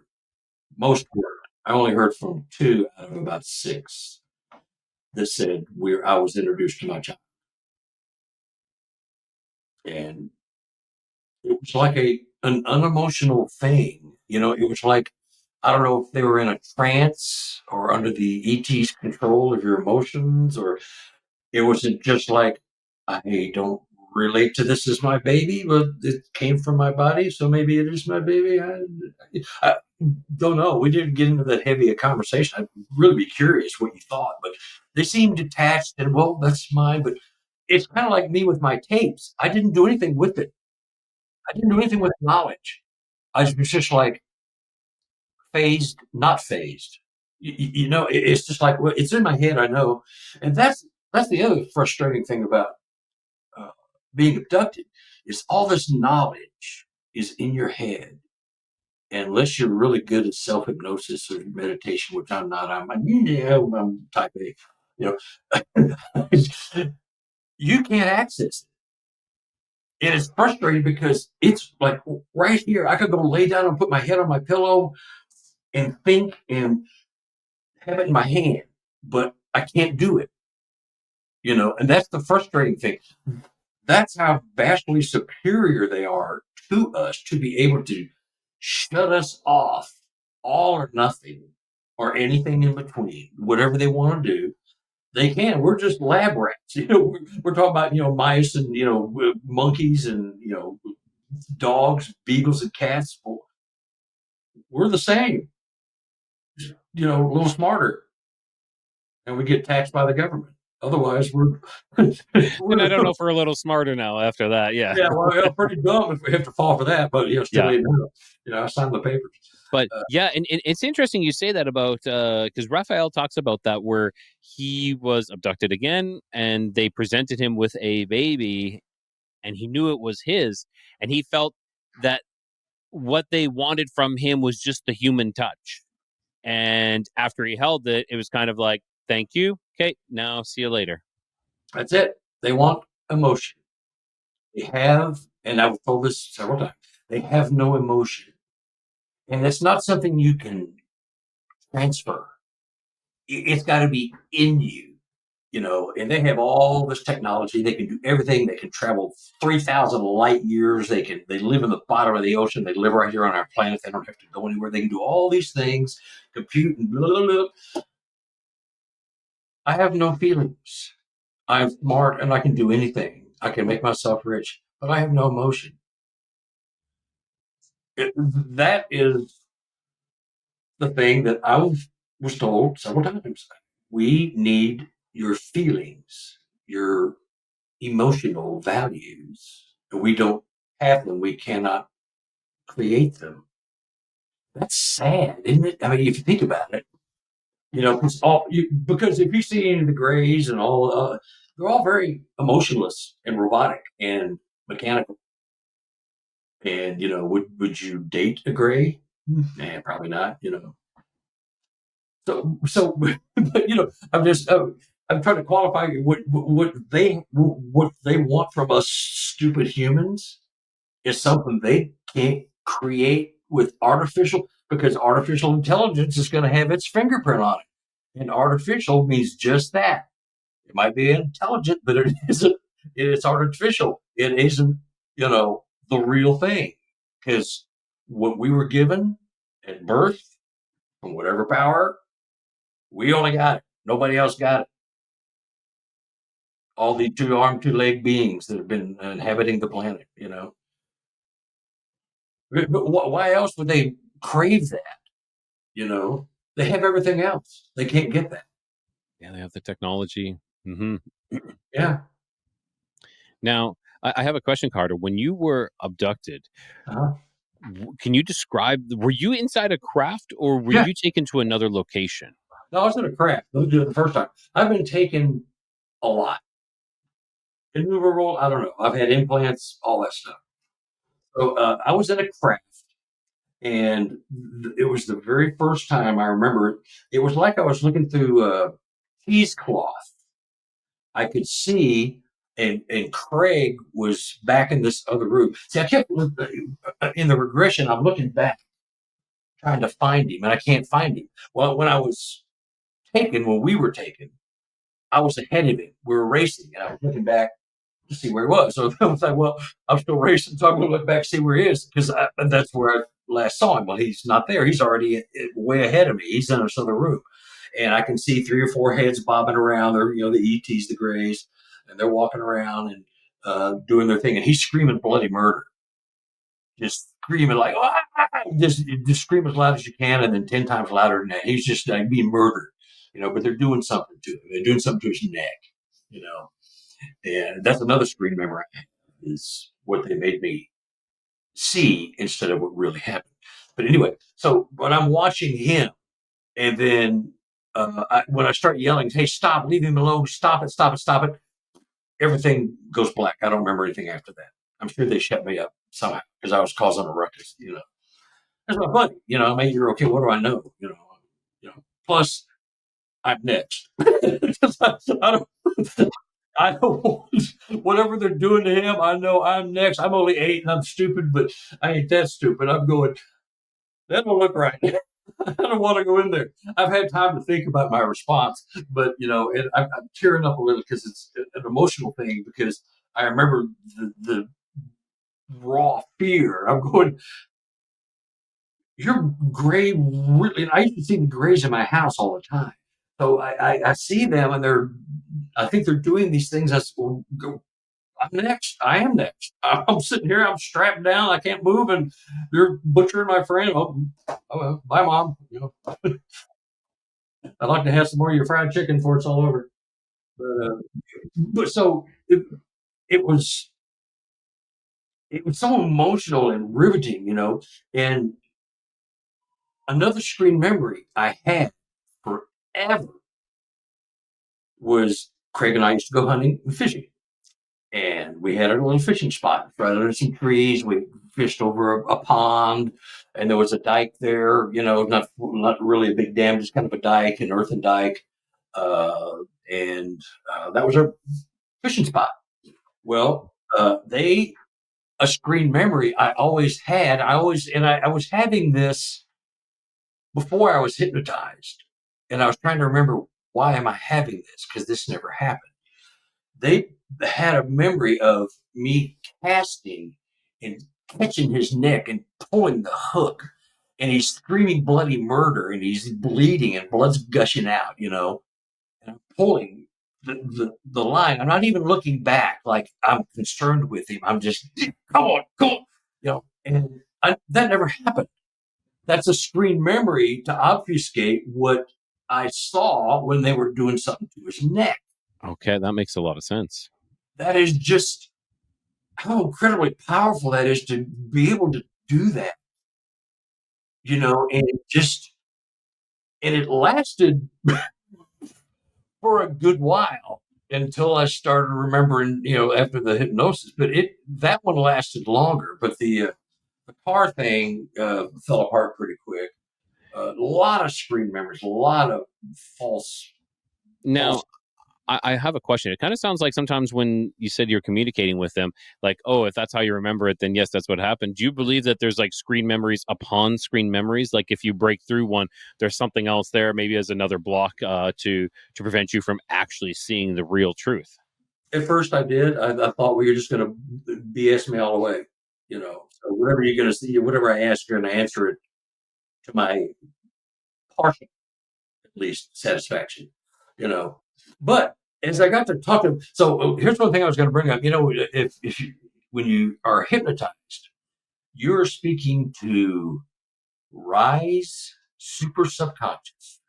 Most were. I only heard from 2 out of about 6 that said I was introduced to my child. And it was like an unemotional thing. It was like, I don't know if they were in a trance or under the ET's control of your emotions, or it was just like, I don't relate to this as my baby, but it came from my body, so maybe it is my baby. I don't know. We didn't get into that heavy a conversation. I'd really be curious what you thought, but they seemed detached and, well, that's mine. But it's kind of like me with my tapes. I didn't do anything with it. I didn't do anything with knowledge. I was just like phased, not phased. It's just like, well, it's in my head. I know, and that's the other frustrating thing about uh, being abducted is all this knowledge is in your head. Unless you're really good at self hypnosis or meditation, which I'm not, I'm type A. You can't access it. And it's frustrating because it's like right here. I could go lay down and put my head on my pillow and think and have it in my hand, but I can't do it. And that's the frustrating thing. That's how vastly superior they are to us to be able to shut us off, all or nothing, or anything in between. Whatever they want to do, they can. We're just lab rats. We're talking about mice and monkeys and dogs, beagles, and cats. Well, we're the same. A little smarter, and we get taxed by the government. Otherwise, we're And I don't know if we're a little smarter now after that. Yeah. Yeah, well, pretty dumb if we have to fall for that, but still, Yeah. I signed the papers. But and it's interesting you say that about because Raphael talks about that where he was abducted again and they presented him with a baby and he knew it was his and he felt that what they wanted from him was just the human touch. And after he held it, it was kind of like, thank you. Okay, now see you later. That's it. They want emotion. They have, and I've told this several times, they have no emotion. And it's not something you can transfer. It's got to be in you, and they have all this technology. They can do everything. They can travel 3,000 light years. They live in the bottom of the ocean. They live right here on our planet. They don't have to go anywhere. They can do all these things, compute and blah, blah, blah. I have no feelings. I'm smart and I can do anything. I can make myself rich, but I have no emotion. That is the thing that I was told several times. We need your feelings, your emotional values. We don't have them. We cannot create them. That's sad, isn't it? I mean, if you think about it, because if you see any of the Greys and all, they're all very emotionless and robotic and mechanical. And would you date a Grey? Nah, probably not. So, but I'm trying to qualify what they want from us stupid humans is something they can't create with artificial, because artificial intelligence is going to have its fingerprint on it, and artificial means just that. It might be intelligent, but it isn't. It's artificial. It isn't, the real thing, because what we were given at birth from whatever power, we only got it. Nobody else got it. All the 2-armed, 2-legged beings that have been inhabiting the planet, But why else would they crave that? You know, they have everything else. They can't get that. Yeah, they have the technology. Hmm. Yeah. Now, I have a question, Carter. When you were abducted, Uh-huh. can you describe? Were you inside a craft, or were Yeah. you taken to another location? No, I was in a craft. Let me do it the first time. I've been taken a lot. Innumerable, I don't know. I've had implants, all that stuff. So I was in a craft, and it was the very first time I remember it. It was like I was looking through cheesecloth. I could see, and Craig was back in this other room. See, I kept in the regression. I'm looking back, trying to find him, and I can't find him. Well, when I was taken, when we were taken, I was ahead of him. We were racing, and I was looking back to see where he was. So I was like, well, I'm still racing, so I'm going to look back see where he is, because that's where I last saw him. Well, he's not there. He's already way ahead of me. He's in this other room. And I can see 3 or 4 heads bobbing around. They're, the ETs, the Greys, and they're walking around and doing their thing. And he's screaming bloody murder, just screaming like, just scream as loud as you can, and then 10 times louder than that. He's just like being murdered, but they're doing something to him. They're doing something to his neck, And that's another screen memory I have, is what they made me see instead of what really happened. But anyway, so when I'm watching him, and then when I start yelling, "Hey, stop! Leave him alone! Stop it! Stop it! Stop it!" Everything goes black. I don't remember anything after that. I'm sure they shut me up somehow because I was causing a ruckus. That's my buddy. I mean, you're okay. What do I know? Plus, I'm next. I don't. I don't. Whatever they're doing to him, I know I'm next. I'm only 8 and I'm stupid, but I ain't that stupid. I'm going. That don't look right. I don't want to go in there. I've had time to think about my response, but and I'm tearing up a little because it's an emotional thing. Because I remember the raw fear. I'm going. You're gray. Really, I used to see the grays in my house all the time. So I see them, and I think they're doing these things. I'm next. I am next. I'm sitting here. I'm strapped down. I can't move, and they're butchering my friend. Oh, bye, mom. I'd like to have some more of your fried chicken before it's all over. But so it was so emotional and riveting, And another screen memory I had forever was Craig and I used to go hunting and fishing. And we had a little fishing spot right under some trees. We fished over a pond, and there was a dike there, not really a big dam, just kind of a dike, an earthen dike. And that was our fishing spot. Well, a screen memory I always had. I was having this before I was hypnotized, and I was trying to remember, why am I having this? Because this never happened. They had a memory of me casting and catching his neck and pulling the hook, and he's screaming bloody murder, and he's bleeding and blood's gushing out, and I'm pulling the line. I'm not even looking back like I'm concerned with him. I'm just, come on, and that never happened. That's a screen memory to obfuscate what I saw when they were doing something to his neck. Okay, that makes a lot of sense. That is just how incredibly powerful that is, to be able to do that, and it lasted for a good while until I started remembering, after the hypnosis. But that one lasted longer. But the car thing fell apart pretty quick. A lot of screen memories, a lot of false. Now, I have a question. It kind of sounds like sometimes when you said you're communicating with them, like, oh, if that's how you remember it, then yes, that's what happened. Do you believe that there's like screen memories upon screen memories? Like if you break through one, there's something else there, maybe as another block to prevent you from actually seeing the real truth? At first I did. I thought we were just going to BS me all the way, So whatever you're going to see, whatever I ask, you're going to answer it to my partial, at least, satisfaction, But as I got to talk to, so here's one thing I was going to bring up. If when you are hypnotized, you're speaking to Rye's super subconscious.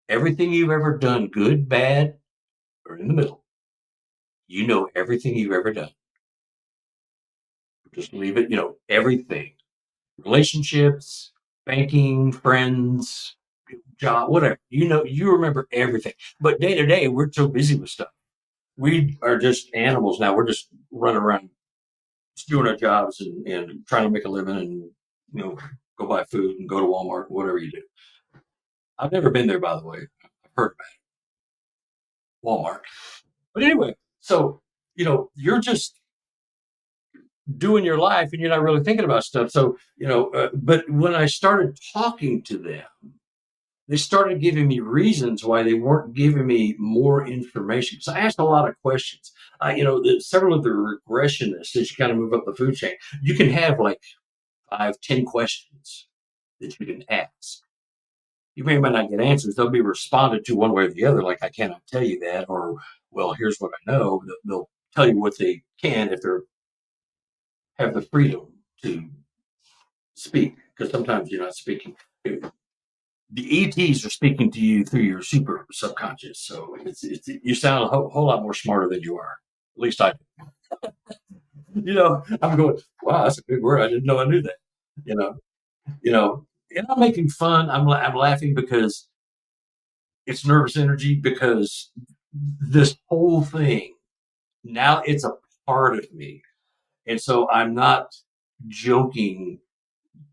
Everything you've ever done, good, bad, or in the middle, you know everything you've ever done. Just leave it, everything. Relationships, banking, friends, job, whatever. You remember everything. But day to day, we're so busy with stuff. We are just animals now. We're just running around, just doing our jobs and trying to make a living and, go buy food and go to Walmart, whatever you do. I've never been there, by the way. I've heard about it. Walmart. But anyway, so, you're just doing your life and you're not really thinking about stuff. So, but when I started talking to them, they started giving me reasons why they weren't giving me more information. So I asked a lot of questions. Several of the regressionists, as you kind of move up the food chain, you can have like 5, 10 questions that you can ask. You may not get answers. They'll be responded to one way or the other. Like, I cannot tell you that, or, well, here's what I know. They'll tell you what they can if they're have the freedom to speak, because sometimes you're not speaking. The ETs are speaking to you through your super subconscious, so you sound a whole lot more smarter than you are. At least I do. I'm going, wow, that's a big word. I didn't know I knew that. You know, and I'm making fun. I'm laughing because it's nervous energy, because this whole thing, now it's a part of me. And so I'm not joking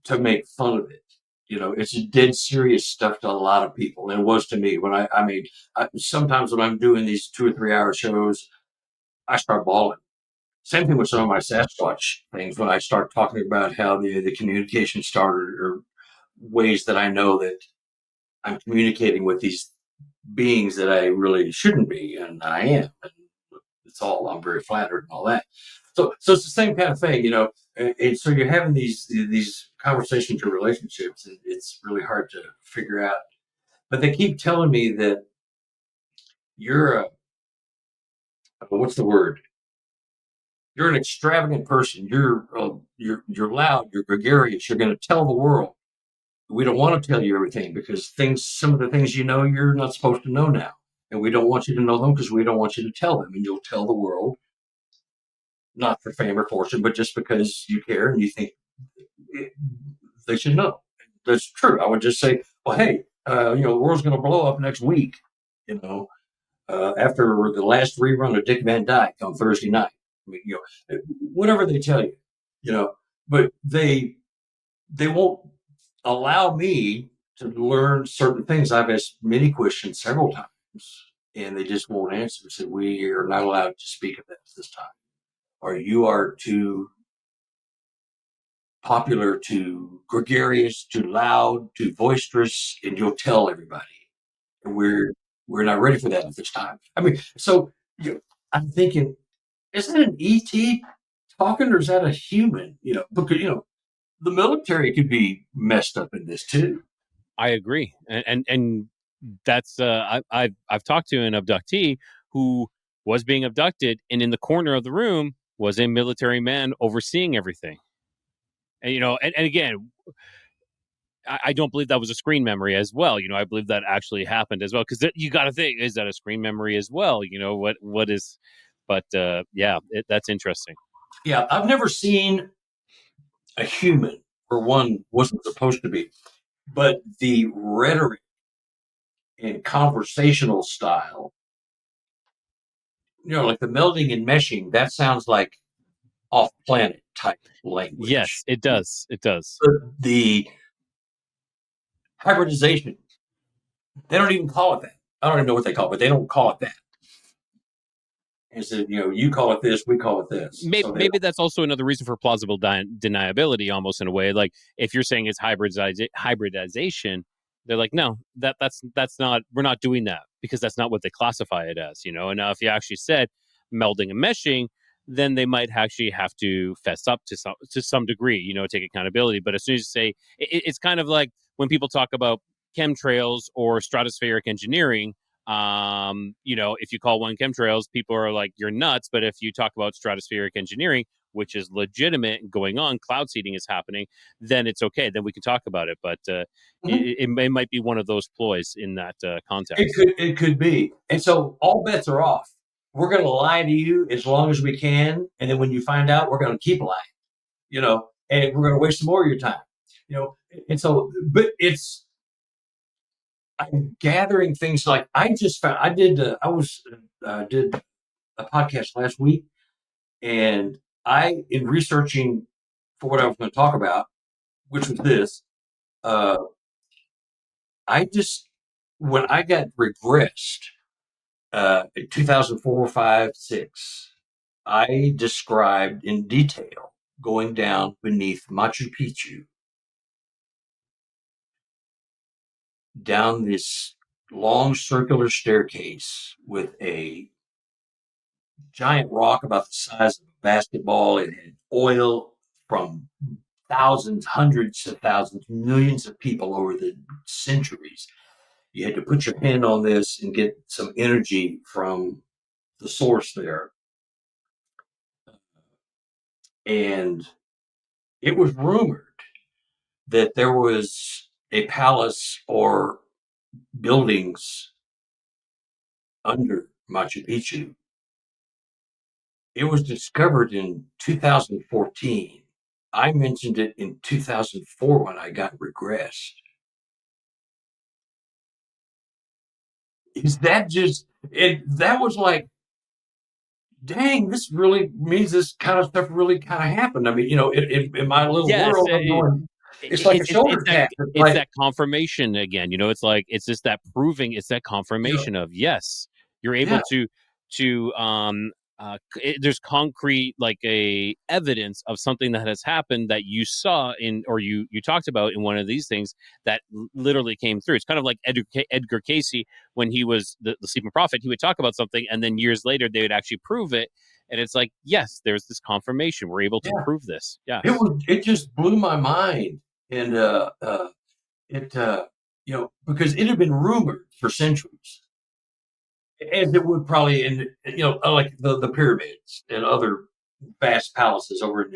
to make fun of it. It's dead serious stuff to a lot of people. And it was to me when sometimes when I'm doing these 2 or 3 hour shows, I start bawling. Same thing with some of my Sasquatch things when I start talking about how the communication started, or ways that I know that I'm communicating with these beings that I really shouldn't be, and I am. And I'm very flattered and all that. So it's the same kind of thing, and so you're having these conversations or relationships, and it's really hard to figure out. But they keep telling me that you're what's the word? You're an extravagant person. You're loud. You're gregarious. You're going to tell the world. We don't want to tell you everything, because some of the things you're not supposed to know now, and we don't want you to know them because we don't want you to tell them, and you'll tell the world, not for fame or fortune, but just because you care and you think they should know. That's true. I would just say, well, hey, the world's going to blow up next week, after the last rerun of Dick Van Dyke on Thursday night. Whatever they tell you, but they won't allow me to learn certain things. I've asked many questions several times, and they just won't answer. Said, we are not allowed to speak of that this time, or you are too popular, too gregarious, too loud, too boisterous, and you'll tell everybody. And we're not ready for that at this time. So I'm thinking, is that an ET talking, or is that a human? Because the military could be messed up in this too. I agree, and that's I've talked to an abductee who was being abducted, and in the corner of the room was a military man overseeing everything. And and again, I don't believe that was a screen memory as well. I believe that actually happened as well, because you got to think, is that a screen memory as well? What is? But that's interesting. Yeah, I've never seen a human, or one wasn't supposed to be, but the rhetoric and conversational style, like the melding and meshing, that sounds like off-planet type language. Yes, it does. It does. The hybridization, they don't even call it that. I don't even know what they call it, but they don't call it that. And so, you call it this, we call it this. Maybe that's also another reason for plausible deniability, almost, in a way. Like, if you're saying it's hybridization, they're like, no, that's not. We're not doing that, because that's not what they classify it as. And now if you actually said melding and meshing, then they might actually have to fess up to some degree. Take accountability. But as soon as you say, it's kind of like when people talk about chemtrails or stratospheric engineering. If you call one chemtrails, people are like, you're nuts. But if you talk about stratospheric engineering, which is legitimate and going on, cloud seeding is happening, then it's okay. Then we can talk about it. But it might be one of those ploys in that context. It could be. And so all bets are off. We're going to lie to you as long as we can, and then when you find out, we're going to keep lying. And we're going to waste some more of your time. And so, but I'm gathering things like I just found. I did a podcast last week, and in researching for what I was going to talk about, which was this, when I got regressed in 2004, 5, 6, I described in detail going down beneath Machu Picchu, down this long circular staircase with a giant rock about the size of a basketball. It had oil from thousands, hundreds of thousands, millions of people over the centuries. You had to put your hand on this and get some energy from the source there. And it was rumored that there was a palace or buildings under Machu Picchu. It was discovered in 2014. I mentioned it in 2004 when I got regressed. Is that just it? That was like, dang, this really means this kind of stuff really kind of happened. I mean, in my little world, I'm going, it's like a shoulder tap. It's that confirmation again. It's just that proving. It's that confirmation of yes, you're able to there's concrete a evidence of something that has happened that you saw or you talked about in one of these things that literally came through. It's kind of like Edgar Cayce when he was the Sleeping Prophet. He would talk about something and then years later they would actually prove it, and it's like, yes, there's this confirmation. We're able to prove this. Yeah, it just blew my mind, and because it had been rumored for centuries, as it would probably in like the pyramids and other vast palaces over in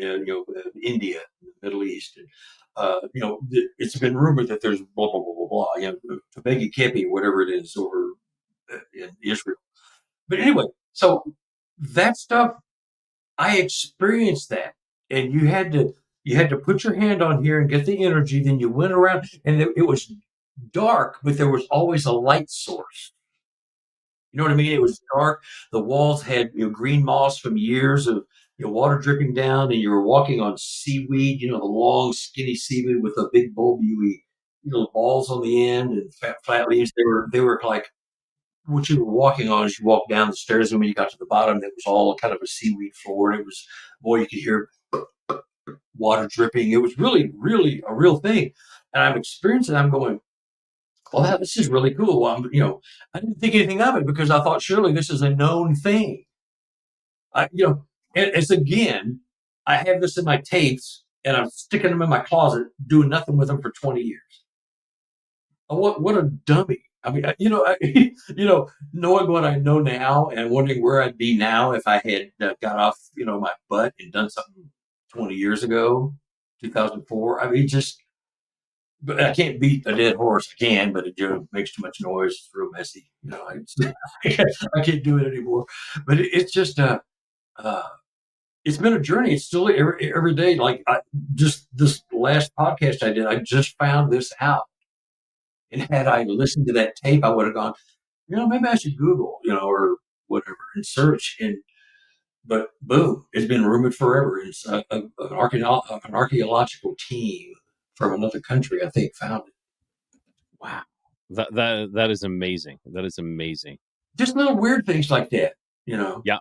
India, the Middle East, and it's been rumored that there's blah blah blah blah blah, Tobagi Kepi, whatever it is, over in Israel. But anyway, so that stuff, I experienced that, and you had to put your hand on here and get the energy. Then you went around, and it was dark, but there was always a light source. You know what I mean? It was dark. The walls had green moss from years of water dripping down, and you were walking on seaweed. The long, skinny seaweed with a big bulby, balls on the end and flat leaves. They were like what you were walking on as you walked down the stairs, and when you got to the bottom, it was all kind of a seaweed floor. And it was, boy, you could hear water dripping. It was really, really a real thing. And I'm experiencing it. I'm going, well, this is really cool. I didn't think anything of it because I thought surely this is a known thing. It's again, I have this in my tapes and I'm sticking them in my closet, doing nothing with them for 20 years. What a dummy. I mean, knowing what I know now and wondering where I'd be now if I had got off, my butt and done something 20 years ago, 2004. I mean, but I can't beat a dead horse. I can, but it makes too much noise. It's real messy. I can't do it anymore. But it's just it's been a journey. It's still every day. Like just this last podcast I did, I just found this out. And had I listened to that tape, I would have gone, maybe I should Google, or whatever, and search. But boom, it's been rumored forever. It's an archaeological team from another country, I think, found it. Wow, that is amazing. That is amazing. Just little weird things like that, Yeah.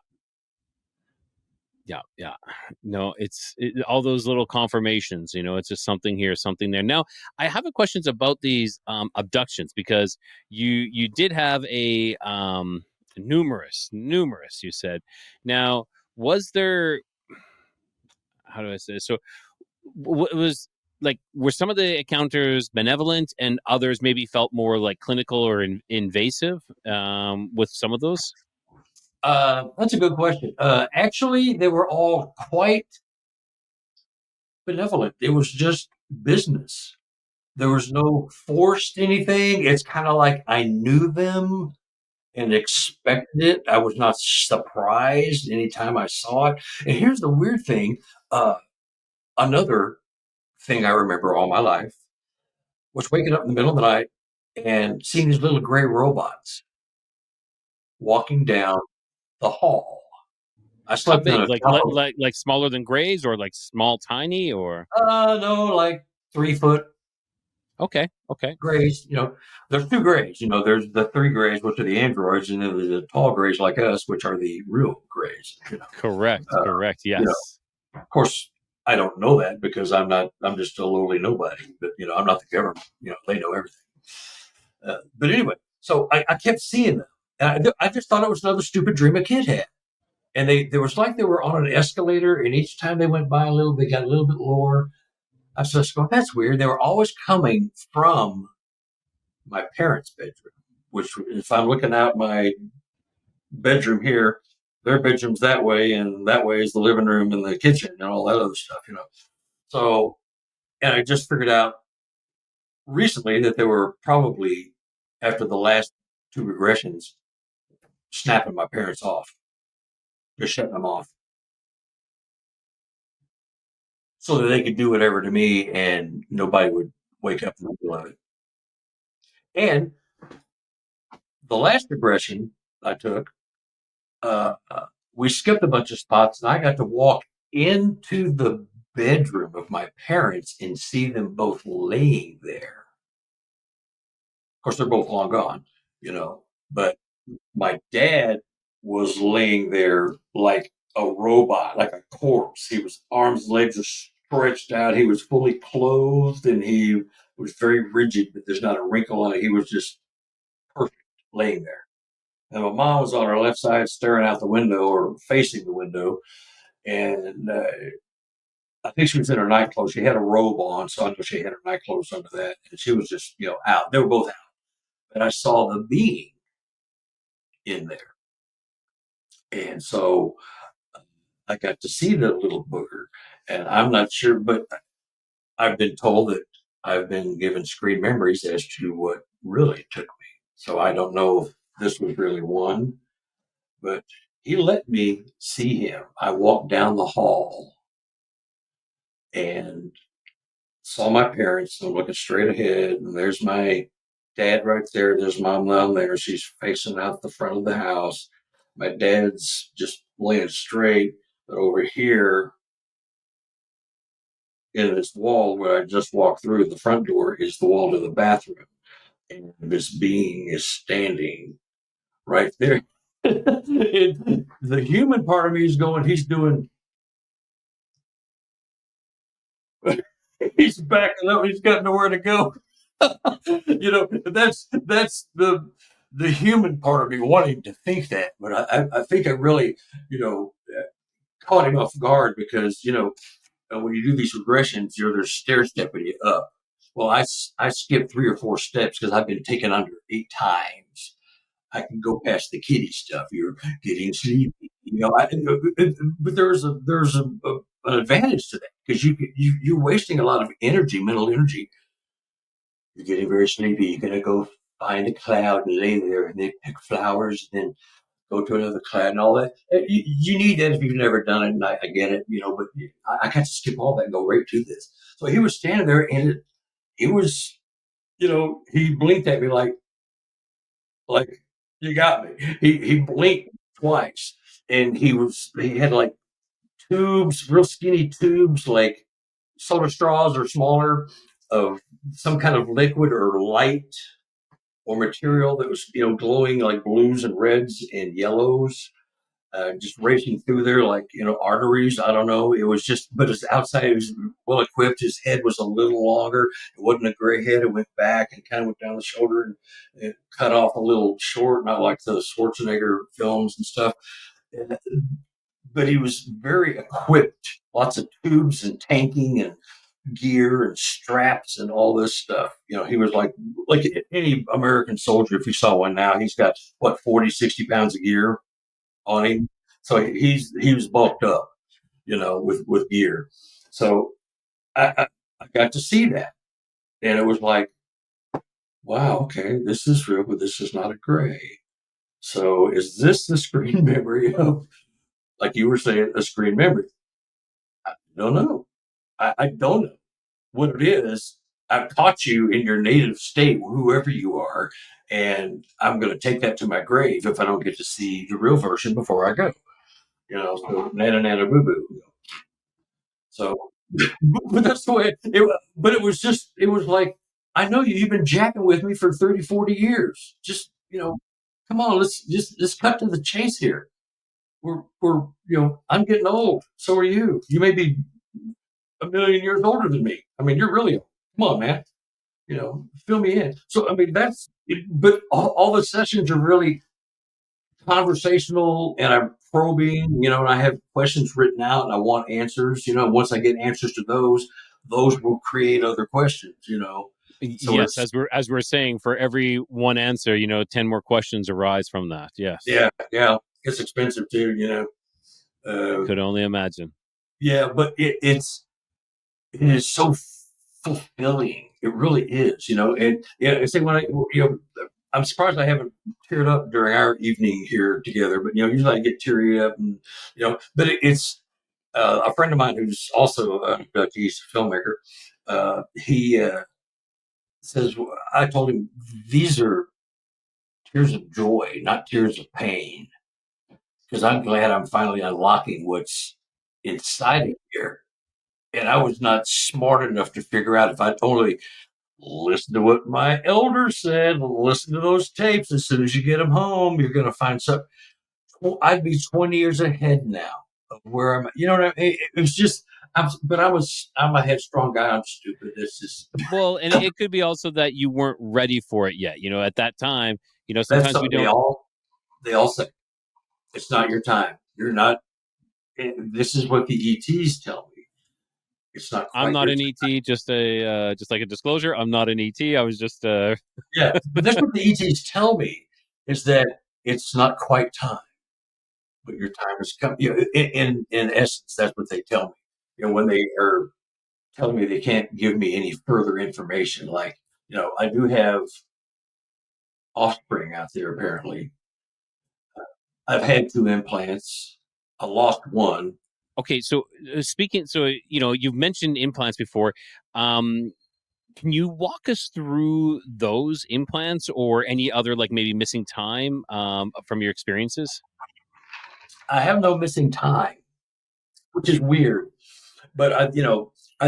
No, it's all those little confirmations. It's just something here, something there. Now, I have a questions about these abductions because you did have a numerous. You said. Now, was there? How do I say this? So, what was like? Were some of the encounters benevolent, and others maybe felt more like clinical or invasive? With some of those. That's a good question. Actually, they were all quite benevolent. It was just business. There was no forced anything. It's kind of like I knew them and expected it. I was not surprised anytime I saw it. And here's the weird thing. Another thing I remember all my life was waking up in the middle of the night and seeing these little gray robots walking down the hall. I How slept in big? a Like smaller than grays, or like small, tiny, or no, like 3 foot okay. grays. There's two grays. There's the three grays, which are the androids, and then there's the tall grays like us, which are the real grays. Correct. You know, Yes. of course, I don't know that because I'm just a lowly nobody. But I'm not the government. They know everything. But anyway, so I kept seeing them, and I just thought it was another stupid dream a kid had. And they was like they were on an escalator, and each time they went by a little, they got a little bit lower. I was just going, that's weird. They were always coming from my parents' bedroom, which if I'm looking out my bedroom here, their bedroom's that way, and that way is the living room and the kitchen and all that other stuff. So, and I just figured out recently that they were probably, after the last two regressions, snapping my parents off, just shutting them off, so that they could do whatever to me and nobody would wake up in the middle of it. And the last regression I took, we skipped a bunch of spots, and I got to walk into the bedroom of my parents and see them both laying there. Of course, they're both long gone, but my dad was laying there like a robot, like a corpse. He was arms, legs are stretched out. He was fully clothed, and he was very rigid, but there's not a wrinkle on it. He was just perfect laying there. And my mom was on her left side staring out the window or facing the window. And I think she was in her night clothes. She had a robe on, so I know she had her night clothes under that. And she was just, out. They were both out. And I saw the being in there. And so I got to see the little booger. And I'm not sure, but I've been told that I've been given screen memories as to what really took me. So I don't know if this was really one, but he let me see him. I walked down the hall and saw my parents. I'm looking straight ahead, and there's my dad right there. There's mom down there. She's facing out the front of the house. My dad's just laying straight, but over here in this wall where I just walked through, the front door is the wall to the bathroom, and this being is standing right there. The human part of me is going, he's doing. He's backing up. He's got nowhere to go. That's the human part of me wanting to think that, but I think I really, caught him off guard because when you do these regressions, they're stair stepping you up. Well, I skipped 3 or 4 steps because I've been taken under 8 times. I can go past the kitty stuff. You're getting sleepy, but there's an advantage to that because you're wasting a lot of energy, mental energy. You're getting very sleepy. You're gonna go find a cloud and lay there, and then pick flowers, and then go to another cloud and all that. You need that if you've never done it, and I get it, but I got to skip all that and go right to this. So he was standing there, and he was, he blinked at me like you got me. He blinked twice, and he had like tubes, real skinny tubes, like soda straws or smaller, of some kind of liquid or light or material that was glowing like blues and reds and yellows, just racing through there like arteries. I don't know. It was just, but his outside, he was well equipped. His head was a little longer. It wasn't a gray head. It went back and kind of went down the shoulder and it cut off a little short, not like the Schwarzenegger films and stuff. But he was very equipped. Lots of tubes and tanking and gear and straps and all this stuff. He was like any American soldier. If you saw one now, he's got 40, 60 pounds of gear on him. So he was bulked up, with gear. So I got to see that, and it was like, wow, okay, this is real, but this is not a gray. So is this the screen memory of, like you were saying, a screen memory? I don't know. I don't know what it is. I've taught you in your native state, whoever you are, and I'm going to take that to my grave if I don't get to see the real version before I go. So nana nana boo boo. So, but that's the way but it was just, it was like, I know you've been jacking with me for 30, 40 years. Just, come on, let's cut to the chase here. We're, I'm getting old. So are you. You may be a million years older than me. I mean, you're really old. Come on, man. Fill me in. So, I mean, that's it, but all the sessions are really conversational, and I'm probing, and I have questions written out and I want answers. Once I get answers to those will create other questions. So Yes, as we're saying, for every one answer, 10 more questions arise from that. Yes. yeah, it's expensive too. Could only imagine. Yeah, but it is so fulfilling. It really is. And say when I'm surprised I haven't teared up during our evening here together, but usually I get teary up, and but it's a friend of mine who's also an abductee, a filmmaker. He says, I told him these are tears of joy, not tears of pain, because I'm glad I'm finally unlocking what's inside of here. And I was not smart enough to figure out, if I only listen to what my elders said, listen to those tapes. As soon as you get them home, you're going to find something. I'd be 20 years ahead now of where I'm at. You know what I mean? It was just, I'm a headstrong guy. I'm stupid. It's just, Well, and it could be also that you weren't ready for it yet. At that time, that's sometimes we something don't. they all say. It's not your time. You're not, this is what the ETs tell me. It's not quite I'm not your an ET. Just like a disclosure. I'm not an ET. I was just. Yeah, but that's what the ETs tell me, is that it's not quite time, but your time has come. In essence, that's what they tell me. When they are telling me they can't give me any further information, like I do have offspring out there. Apparently, I've had 2 implants. I lost one. Okay, so you've mentioned implants before. Can you walk us through those implants or any other, like maybe missing time from your experiences? I have no missing time, which is weird. But I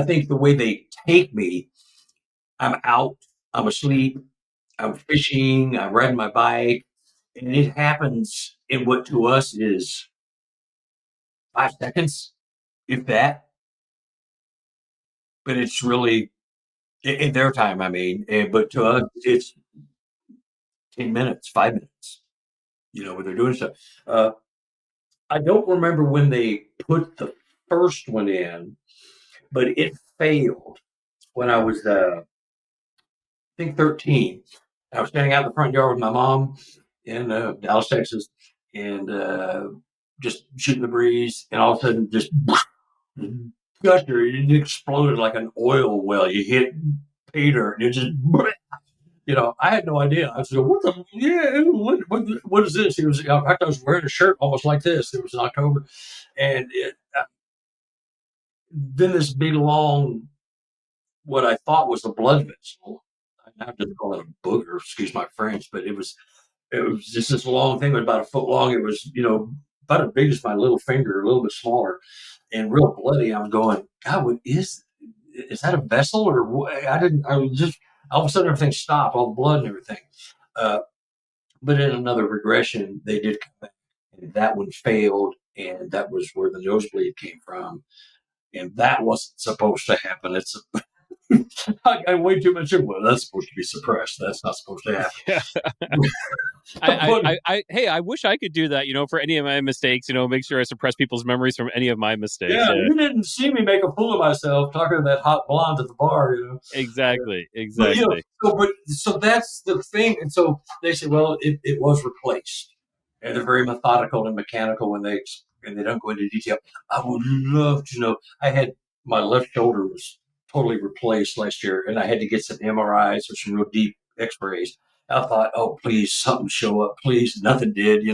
think the way they take me, I'm out, I'm asleep, I'm fishing, I'm riding my bike, and it happens in what to us is 5 seconds, if that. But it's really in their time. I mean, but to us, it's 10 minutes, 5 minutes. When they're doing stuff. I don't remember when they put the first one in, but it failed when I was, I think, 13. I was standing out in the front yard with my mom in Dallas, Texas, and just shooting the breeze, and all of a sudden, just guster, it exploded like an oil well. You hit pay dirt, and it just, I had no idea. I said, "What the? Yeah, what is this?" He was, in fact, I was wearing a shirt almost like this. It was in October, and then this big long, what I thought was a blood vessel. I have to call it a booger. Excuse my French, but it was just this long thing. It was about a foot long. It was, about as big as my little finger, a little bit smaller, and real bloody. I was going, God, what is that a vessel or what? I was just, all of a sudden everything stopped, all the blood and everything. Uh, but in another regression, they did come back, and that one failed, and that was where the nosebleed came from. And that wasn't supposed to happen. It's I way too much. Well, that's supposed to be suppressed. That's not supposed to happen. Yeah. Hey, I wish I could do that, for any of my mistakes, make sure I suppress people's memories from any of my mistakes. Yeah, you didn't see me make a fool of myself talking to that hot blonde at the bar. Exactly. But so that's the thing. And so they say, well, it was replaced, and they're very methodical and mechanical and they don't go into detail. I would love to know. I had my left shoulder was totally replaced last year, and I had to get some MRIs or some real deep X-rays. I thought, oh, please, something show up, please. Nothing did,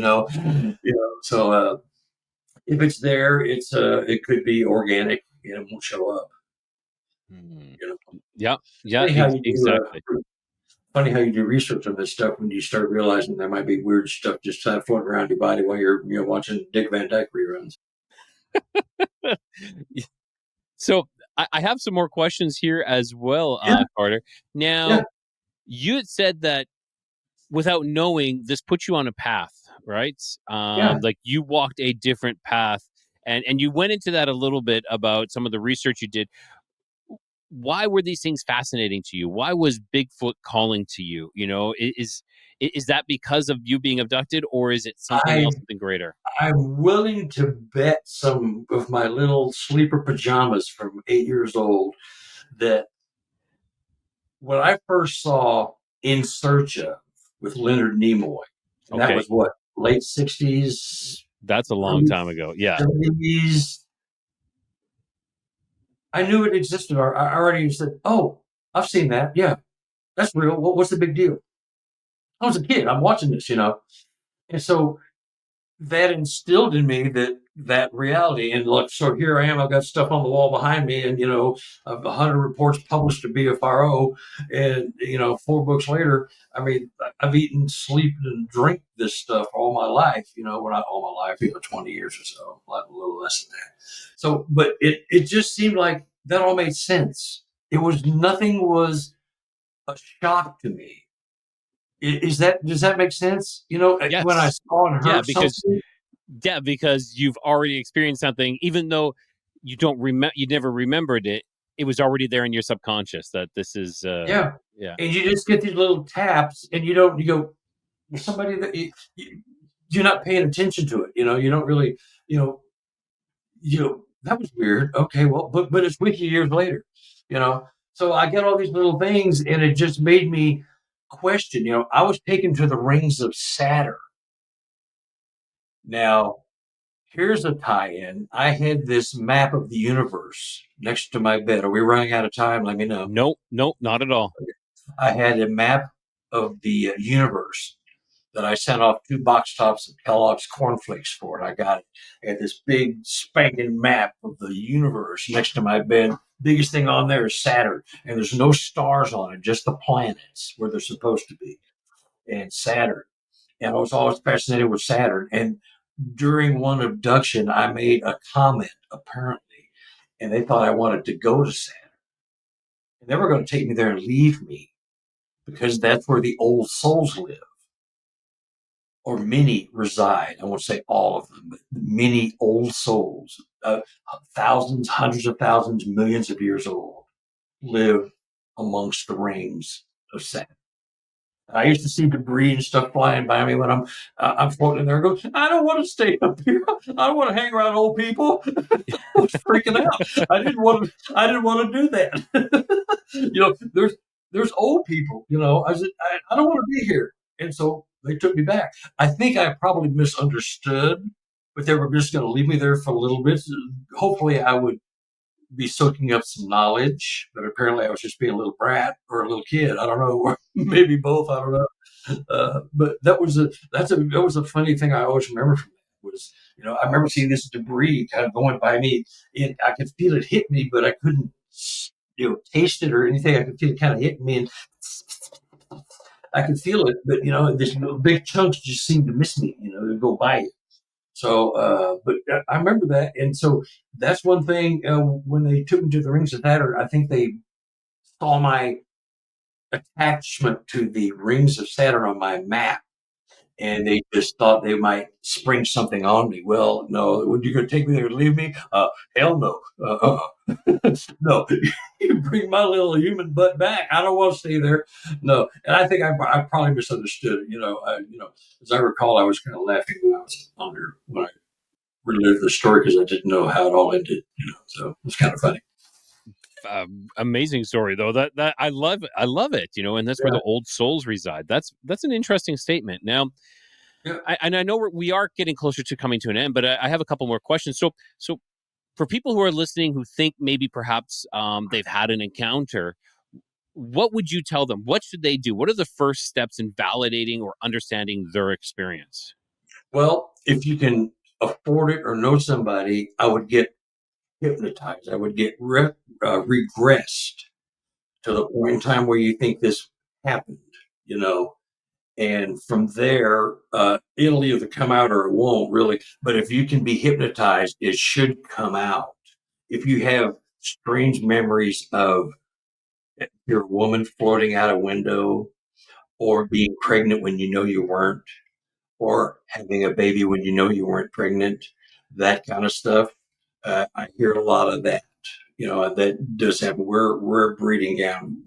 So if it's there, it could be organic and it won't show up. Hmm. You know, Yeah, funny how you exactly. funny how you do research on this stuff when you start realizing there might be weird stuff just kind of floating around your body while you're watching Dick Van Dyke reruns. So I have some more questions here as well, Yeah, Carter. Now, yeah, you had said that without knowing, this put you on a path, right? yeah. Like you walked a different path, and you went into that a little bit about some of the research you did. Why were these things fascinating to you? Why was Bigfoot calling to you? Is that because of you being abducted, or is it something I else, something greater? I'm willing to bet some of my little sleeper pajamas from 8 years old that when I first saw In Search of with Leonard Nimoy, and that Okay, was what, late 60s, that's a long early time ago. Yeah. 70s. I knew it existed. I already said, oh, I've seen that. Yeah, that's real. What's the big deal? I was a kid. I'm watching this. And so that instilled in me that reality. And look, so here I am. I've got stuff on the wall behind me, and 100 reports published to BFRO, and 4 books later, I mean, I've eaten, sleep, and drink this stuff all my life. Well, not all my life, 20 years or so, a little less than that. So, but it just seemed like that all made sense. Nothing was a shock to me. Does that make sense? When I Yes. saw and Yeah, heard something. because you've already experienced something, even though you don't remember, you never remembered it. It was already there in your subconscious that this is. Yeah, Yeah. and you just get these little taps, and you go, somebody that you're not paying attention to it. You don't really, you know, that was weird. Okay, well, but it's with you years later. You know, so I get all these little things, and it just made me question. I was taken to the rings of Saturn. Now, here's a tie-in. I had this map of the universe next to my bed. Are we running out of time? Let me know. Nope, not at all. I had a map of the universe that I sent off 2 box tops of Kellogg's cornflakes for, and I got it. I had this big spanking map of the universe next to my bed. Biggest thing on there is Saturn, and there's no stars on it, just the planets where they're supposed to be, and Saturn. And I was always fascinated with Saturn. And during one abduction, I made a comment, apparently, and they thought I wanted to go to Saturn. And they were going to take me there and leave me because that's where the old souls live, or many reside. I won't say all of them, but many old souls, thousands, hundreds of thousands, millions of years old, live amongst the rings of Saturn. I used to see debris and stuff flying by me when I'm floating in there. And go, I don't want to stay up here. I don't want to hang around old people. I was freaking out. I didn't want to do that. There's old people. I said I don't want to be here, and so they took me back. I think I probably misunderstood, but they were just going to leave me there for a little bit. Hopefully, I would be soaking up some knowledge, but apparently I was just being a little brat or a little kid. I don't know, or maybe both. I don't know. But that was a funny thing I always remember from that was, I remember seeing this debris kind of going by me, and I could feel it hit me, but I couldn't, taste it or anything. I could feel it kind of hitting me, and I could feel it, but this little big chunks just seemed to miss me, to go by it. So, but I remember that, and so that's one thing. When they took me to the Rings of Saturn, I think they saw my attachment to the Rings of Saturn on my map, and they just thought they might spring something on me. Well, no, would you going to take me there and leave me? Hell no. No, you bring my little human butt back. I don't want to stay there. No, and I think I probably misunderstood it. As I recall, I was kind of laughing when I was under when I relived the story because I didn't know how it all ended. So it was kind of funny. Amazing story though. That I love it. And that's where Yeah. the old souls reside. That's an interesting statement. Now, Yeah. I know we are getting closer to coming to an end, but I have a couple more questions. So for people who are listening who think maybe perhaps they've had an encounter, what would you tell them? What should they do? What are the first steps in validating or understanding their experience? Well, if you can afford it or know somebody, I would get hypnotized. I would get regressed to the point in time where you think this happened, you know. And from there, it'll either come out or it won't really. But if you can be hypnotized, it should come out. If you have strange memories of your woman floating out a window, or being pregnant when you know you weren't, or having a baby when you know you weren't pregnant, that kind of stuff, I hear a lot of that. You know, that does happen. We're a breeding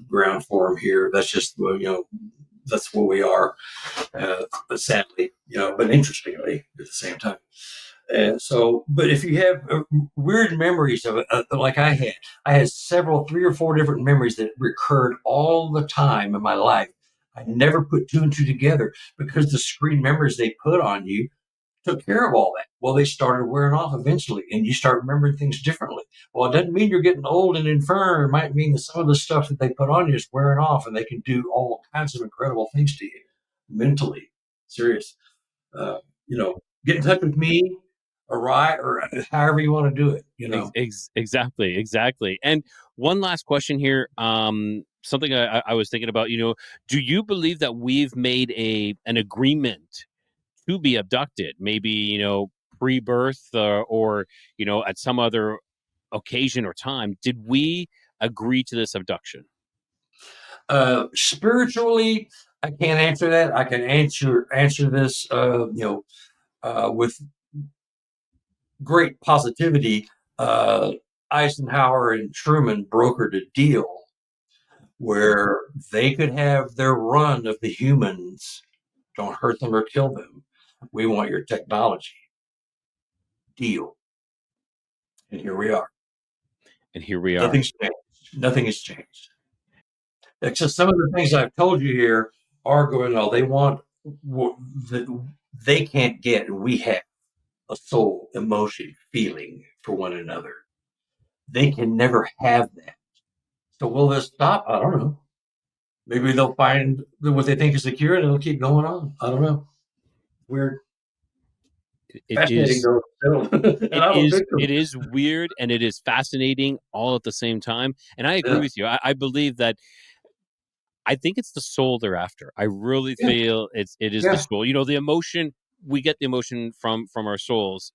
ground for them here. That's just, that's what we are. But sadly, but interestingly at the same time. And so, but if you have weird memories of it, like I had several, 3 or 4 different memories that recurred all the time in my life. I never put 2 and 2 together because the screen memories they put on you took care of all that. Well, they started wearing off eventually, and you start remembering things differently. Well, it doesn't mean you're getting old and infirm. It might mean that some of the stuff that they put on you is wearing off, and they can do all kinds of incredible things to you mentally. Serious. Get in touch with me or Rye or however you want to do it. Exactly. And one last question here. Something I was thinking about. Do you believe that we've made an agreement to be abducted? Maybe pre-birth or at some other occasion or time. Did we agree to this abduction? Spiritually, I can't answer that. I can answer this, with great positivity. Eisenhower and Truman brokered a deal where they could have their run of the humans. Don't hurt them or kill them. We want your technology. Deal. And here we are. Nothing has changed. Except some of the things I've told you here are going on. They want that they can't get, and we have a soul, emotion, feeling for one another. They can never have that. So will this stop? I don't know. Maybe they'll find what they think is the cure and it'll keep going on. I don't know. Weird. Fascinating though. It is weird and it is fascinating all at the same time. And I agree with you. I believe that. I think it's the soul they're after. I really feel it is the soul. The emotion, we get the emotion from our souls.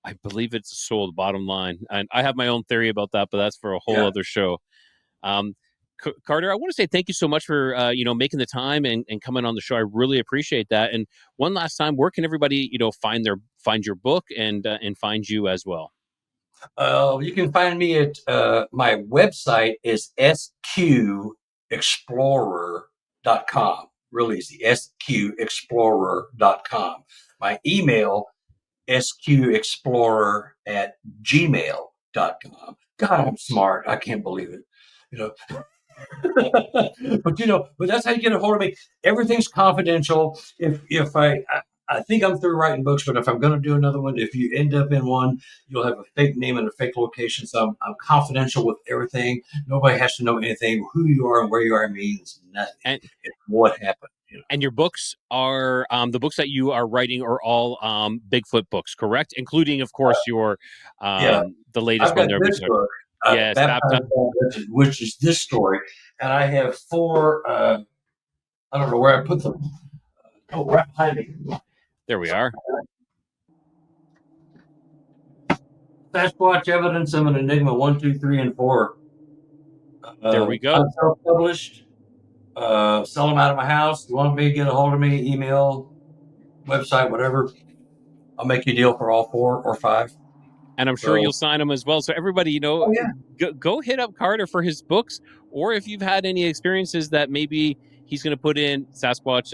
I believe it's the soul, the bottom line. And I have my own theory about that, but that's for a whole other show. Carter, I want to say thank you so much for making the time and coming on the show. I really appreciate that. And one last time, where can everybody find your book and find you as well? You can find me at my website is sqexplorer.com. Really easy. sqexplorer.com. My email sqexplorer@gmail.com. God, I'm smart. I can't believe it. But that's how you get a hold of me. Everything's confidential. If I think I'm through writing books, but if I'm going to do another one, if you end up in one, you'll have a fake name and a fake location. So I'm confidential with everything. Nobody has to know anything. Who you are and where you are means nothing. And it's what happened. And your books are the books that you are writing are all Bigfoot books, correct? Including, of course, your the latest I've one got there. this book, Yes, which is this story, and I have 4. I don't know where I put them. Oh, right behind me. There we are. Sasquatch Evidence of an Enigma 1, 2, 3, and 4. There we go. I'm self-published. Sell them out of my house. You want me to get a hold of me? Email, website, whatever. I'll make you a deal for all 4 or 5. And I'm sure you'll sign them as well. So everybody, go hit up Carter for his books, or if you've had any experiences that maybe he's going to put in Sasquatch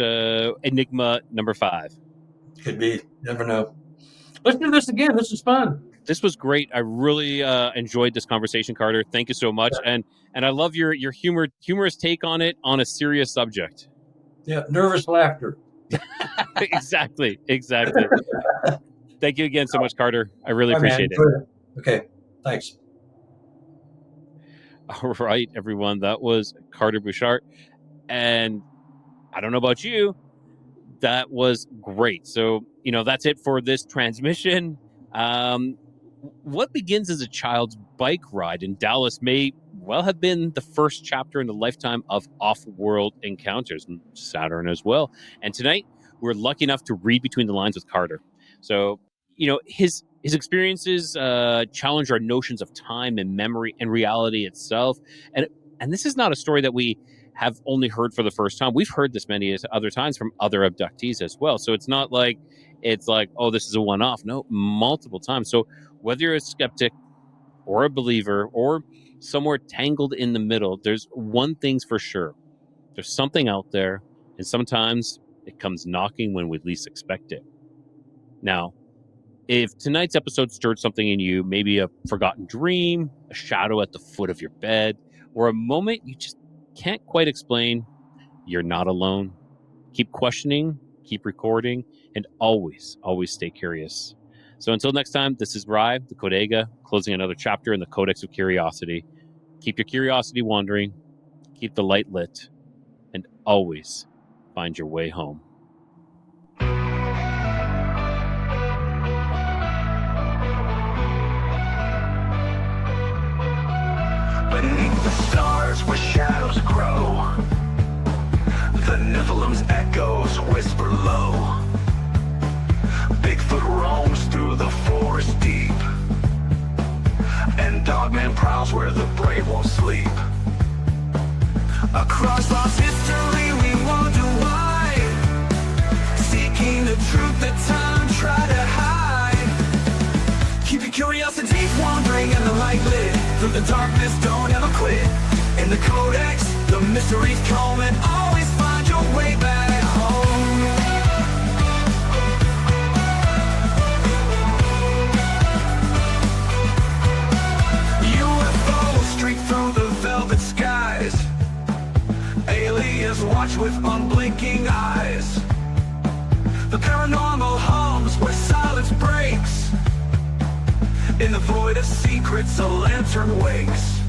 Enigma number 5. Could be. Never know. Let's do this again. This is fun. This was great. I really enjoyed this conversation, Carter. Thank you so much. And I love your humorous take on it on a serious subject. Yeah, nervous laughter. Exactly. Thank you again so much, Carter. I really appreciate it. Okay. Thanks. All right, everyone. That was Carter Buschardt. And I don't know about you, that was great. So, that's it for this transmission. What begins as a child's bike ride in Dallas may well have been the first chapter in the lifetime of off-world encounters, and Saturn as well. And tonight, we're lucky enough to read between the lines with Carter. So, his experiences challenge our notions of time and memory and reality itself. And this is not a story that we have only heard for the first time. We've heard this many other times from other abductees as well. So it's not like oh, this is a one-off. No, multiple times. So whether you're a skeptic or a believer or somewhere tangled in the middle, there's one thing's for sure. There's something out there, and sometimes it comes knocking when we least expect it. Now, if tonight's episode stirred something in you, maybe a forgotten dream, a shadow at the foot of your bed, or a moment you just can't quite explain, you're not alone. Keep questioning, keep recording, and always, always stay curious. So until next time, this is Rye the Codega, closing another chapter in the Codex of Curiosity. Keep your curiosity wandering, keep the light lit, and always find your way home. Beneath the stars where shadows grow, the Nephilim's echoes whisper low. Bigfoot roams through the forest deep, and Dogman prowls where the brave won't sleep. Across lost history we wonder why, seeking the truth that time tried to hide. Keep your curiosity wandering and the light lit. Through the darkness, don't ever quit. In the Codex, the mysteries come, and always find your way back home. UFOs streak through the velvet skies. Aliens watch with unblinking eyes. The paranormal hums where silence breaks. In the void of secrets, a lantern wakes.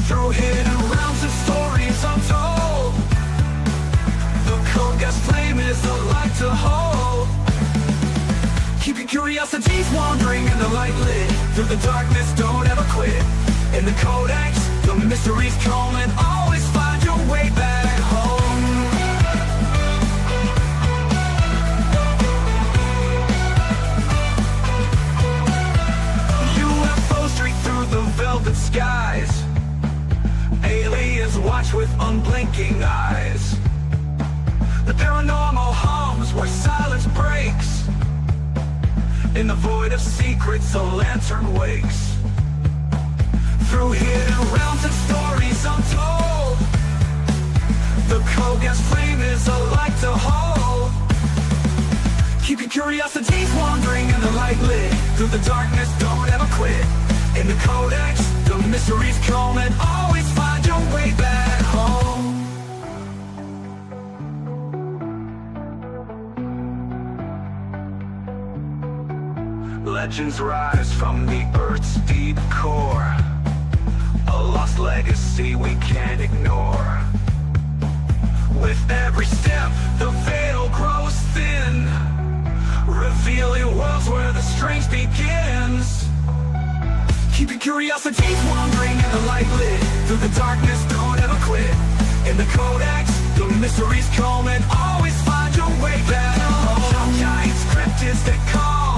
Through hidden realms and stories untold, the Codex flame is the light to hold. Keep your curiosities wandering and the light lit. Through the darkness, don't ever quit. In the Codex, the mysteries come, and always find your way back home. The velvet skies, aliens watch with unblinking eyes. The paranormal hums where silence breaks. In the void of secrets, a lantern wakes. Through hidden realms and stories untold, the Codex flame is a light to hold. Keep your curiosities wandering and the light lit. Through the darkness, don't ever quit. In the Codex, the mysteries come, and always find your way back home. Legends rise from the Earth's deep core, a lost legacy we can't ignore. With every step, the veil grows thin, revealing worlds where the strange begins. Keep your curiosities wandering and the light lit. Through the darkness, don't ever quit. In the Codex, the mysteries come, and always find your way back home. Giants, cryptids that call,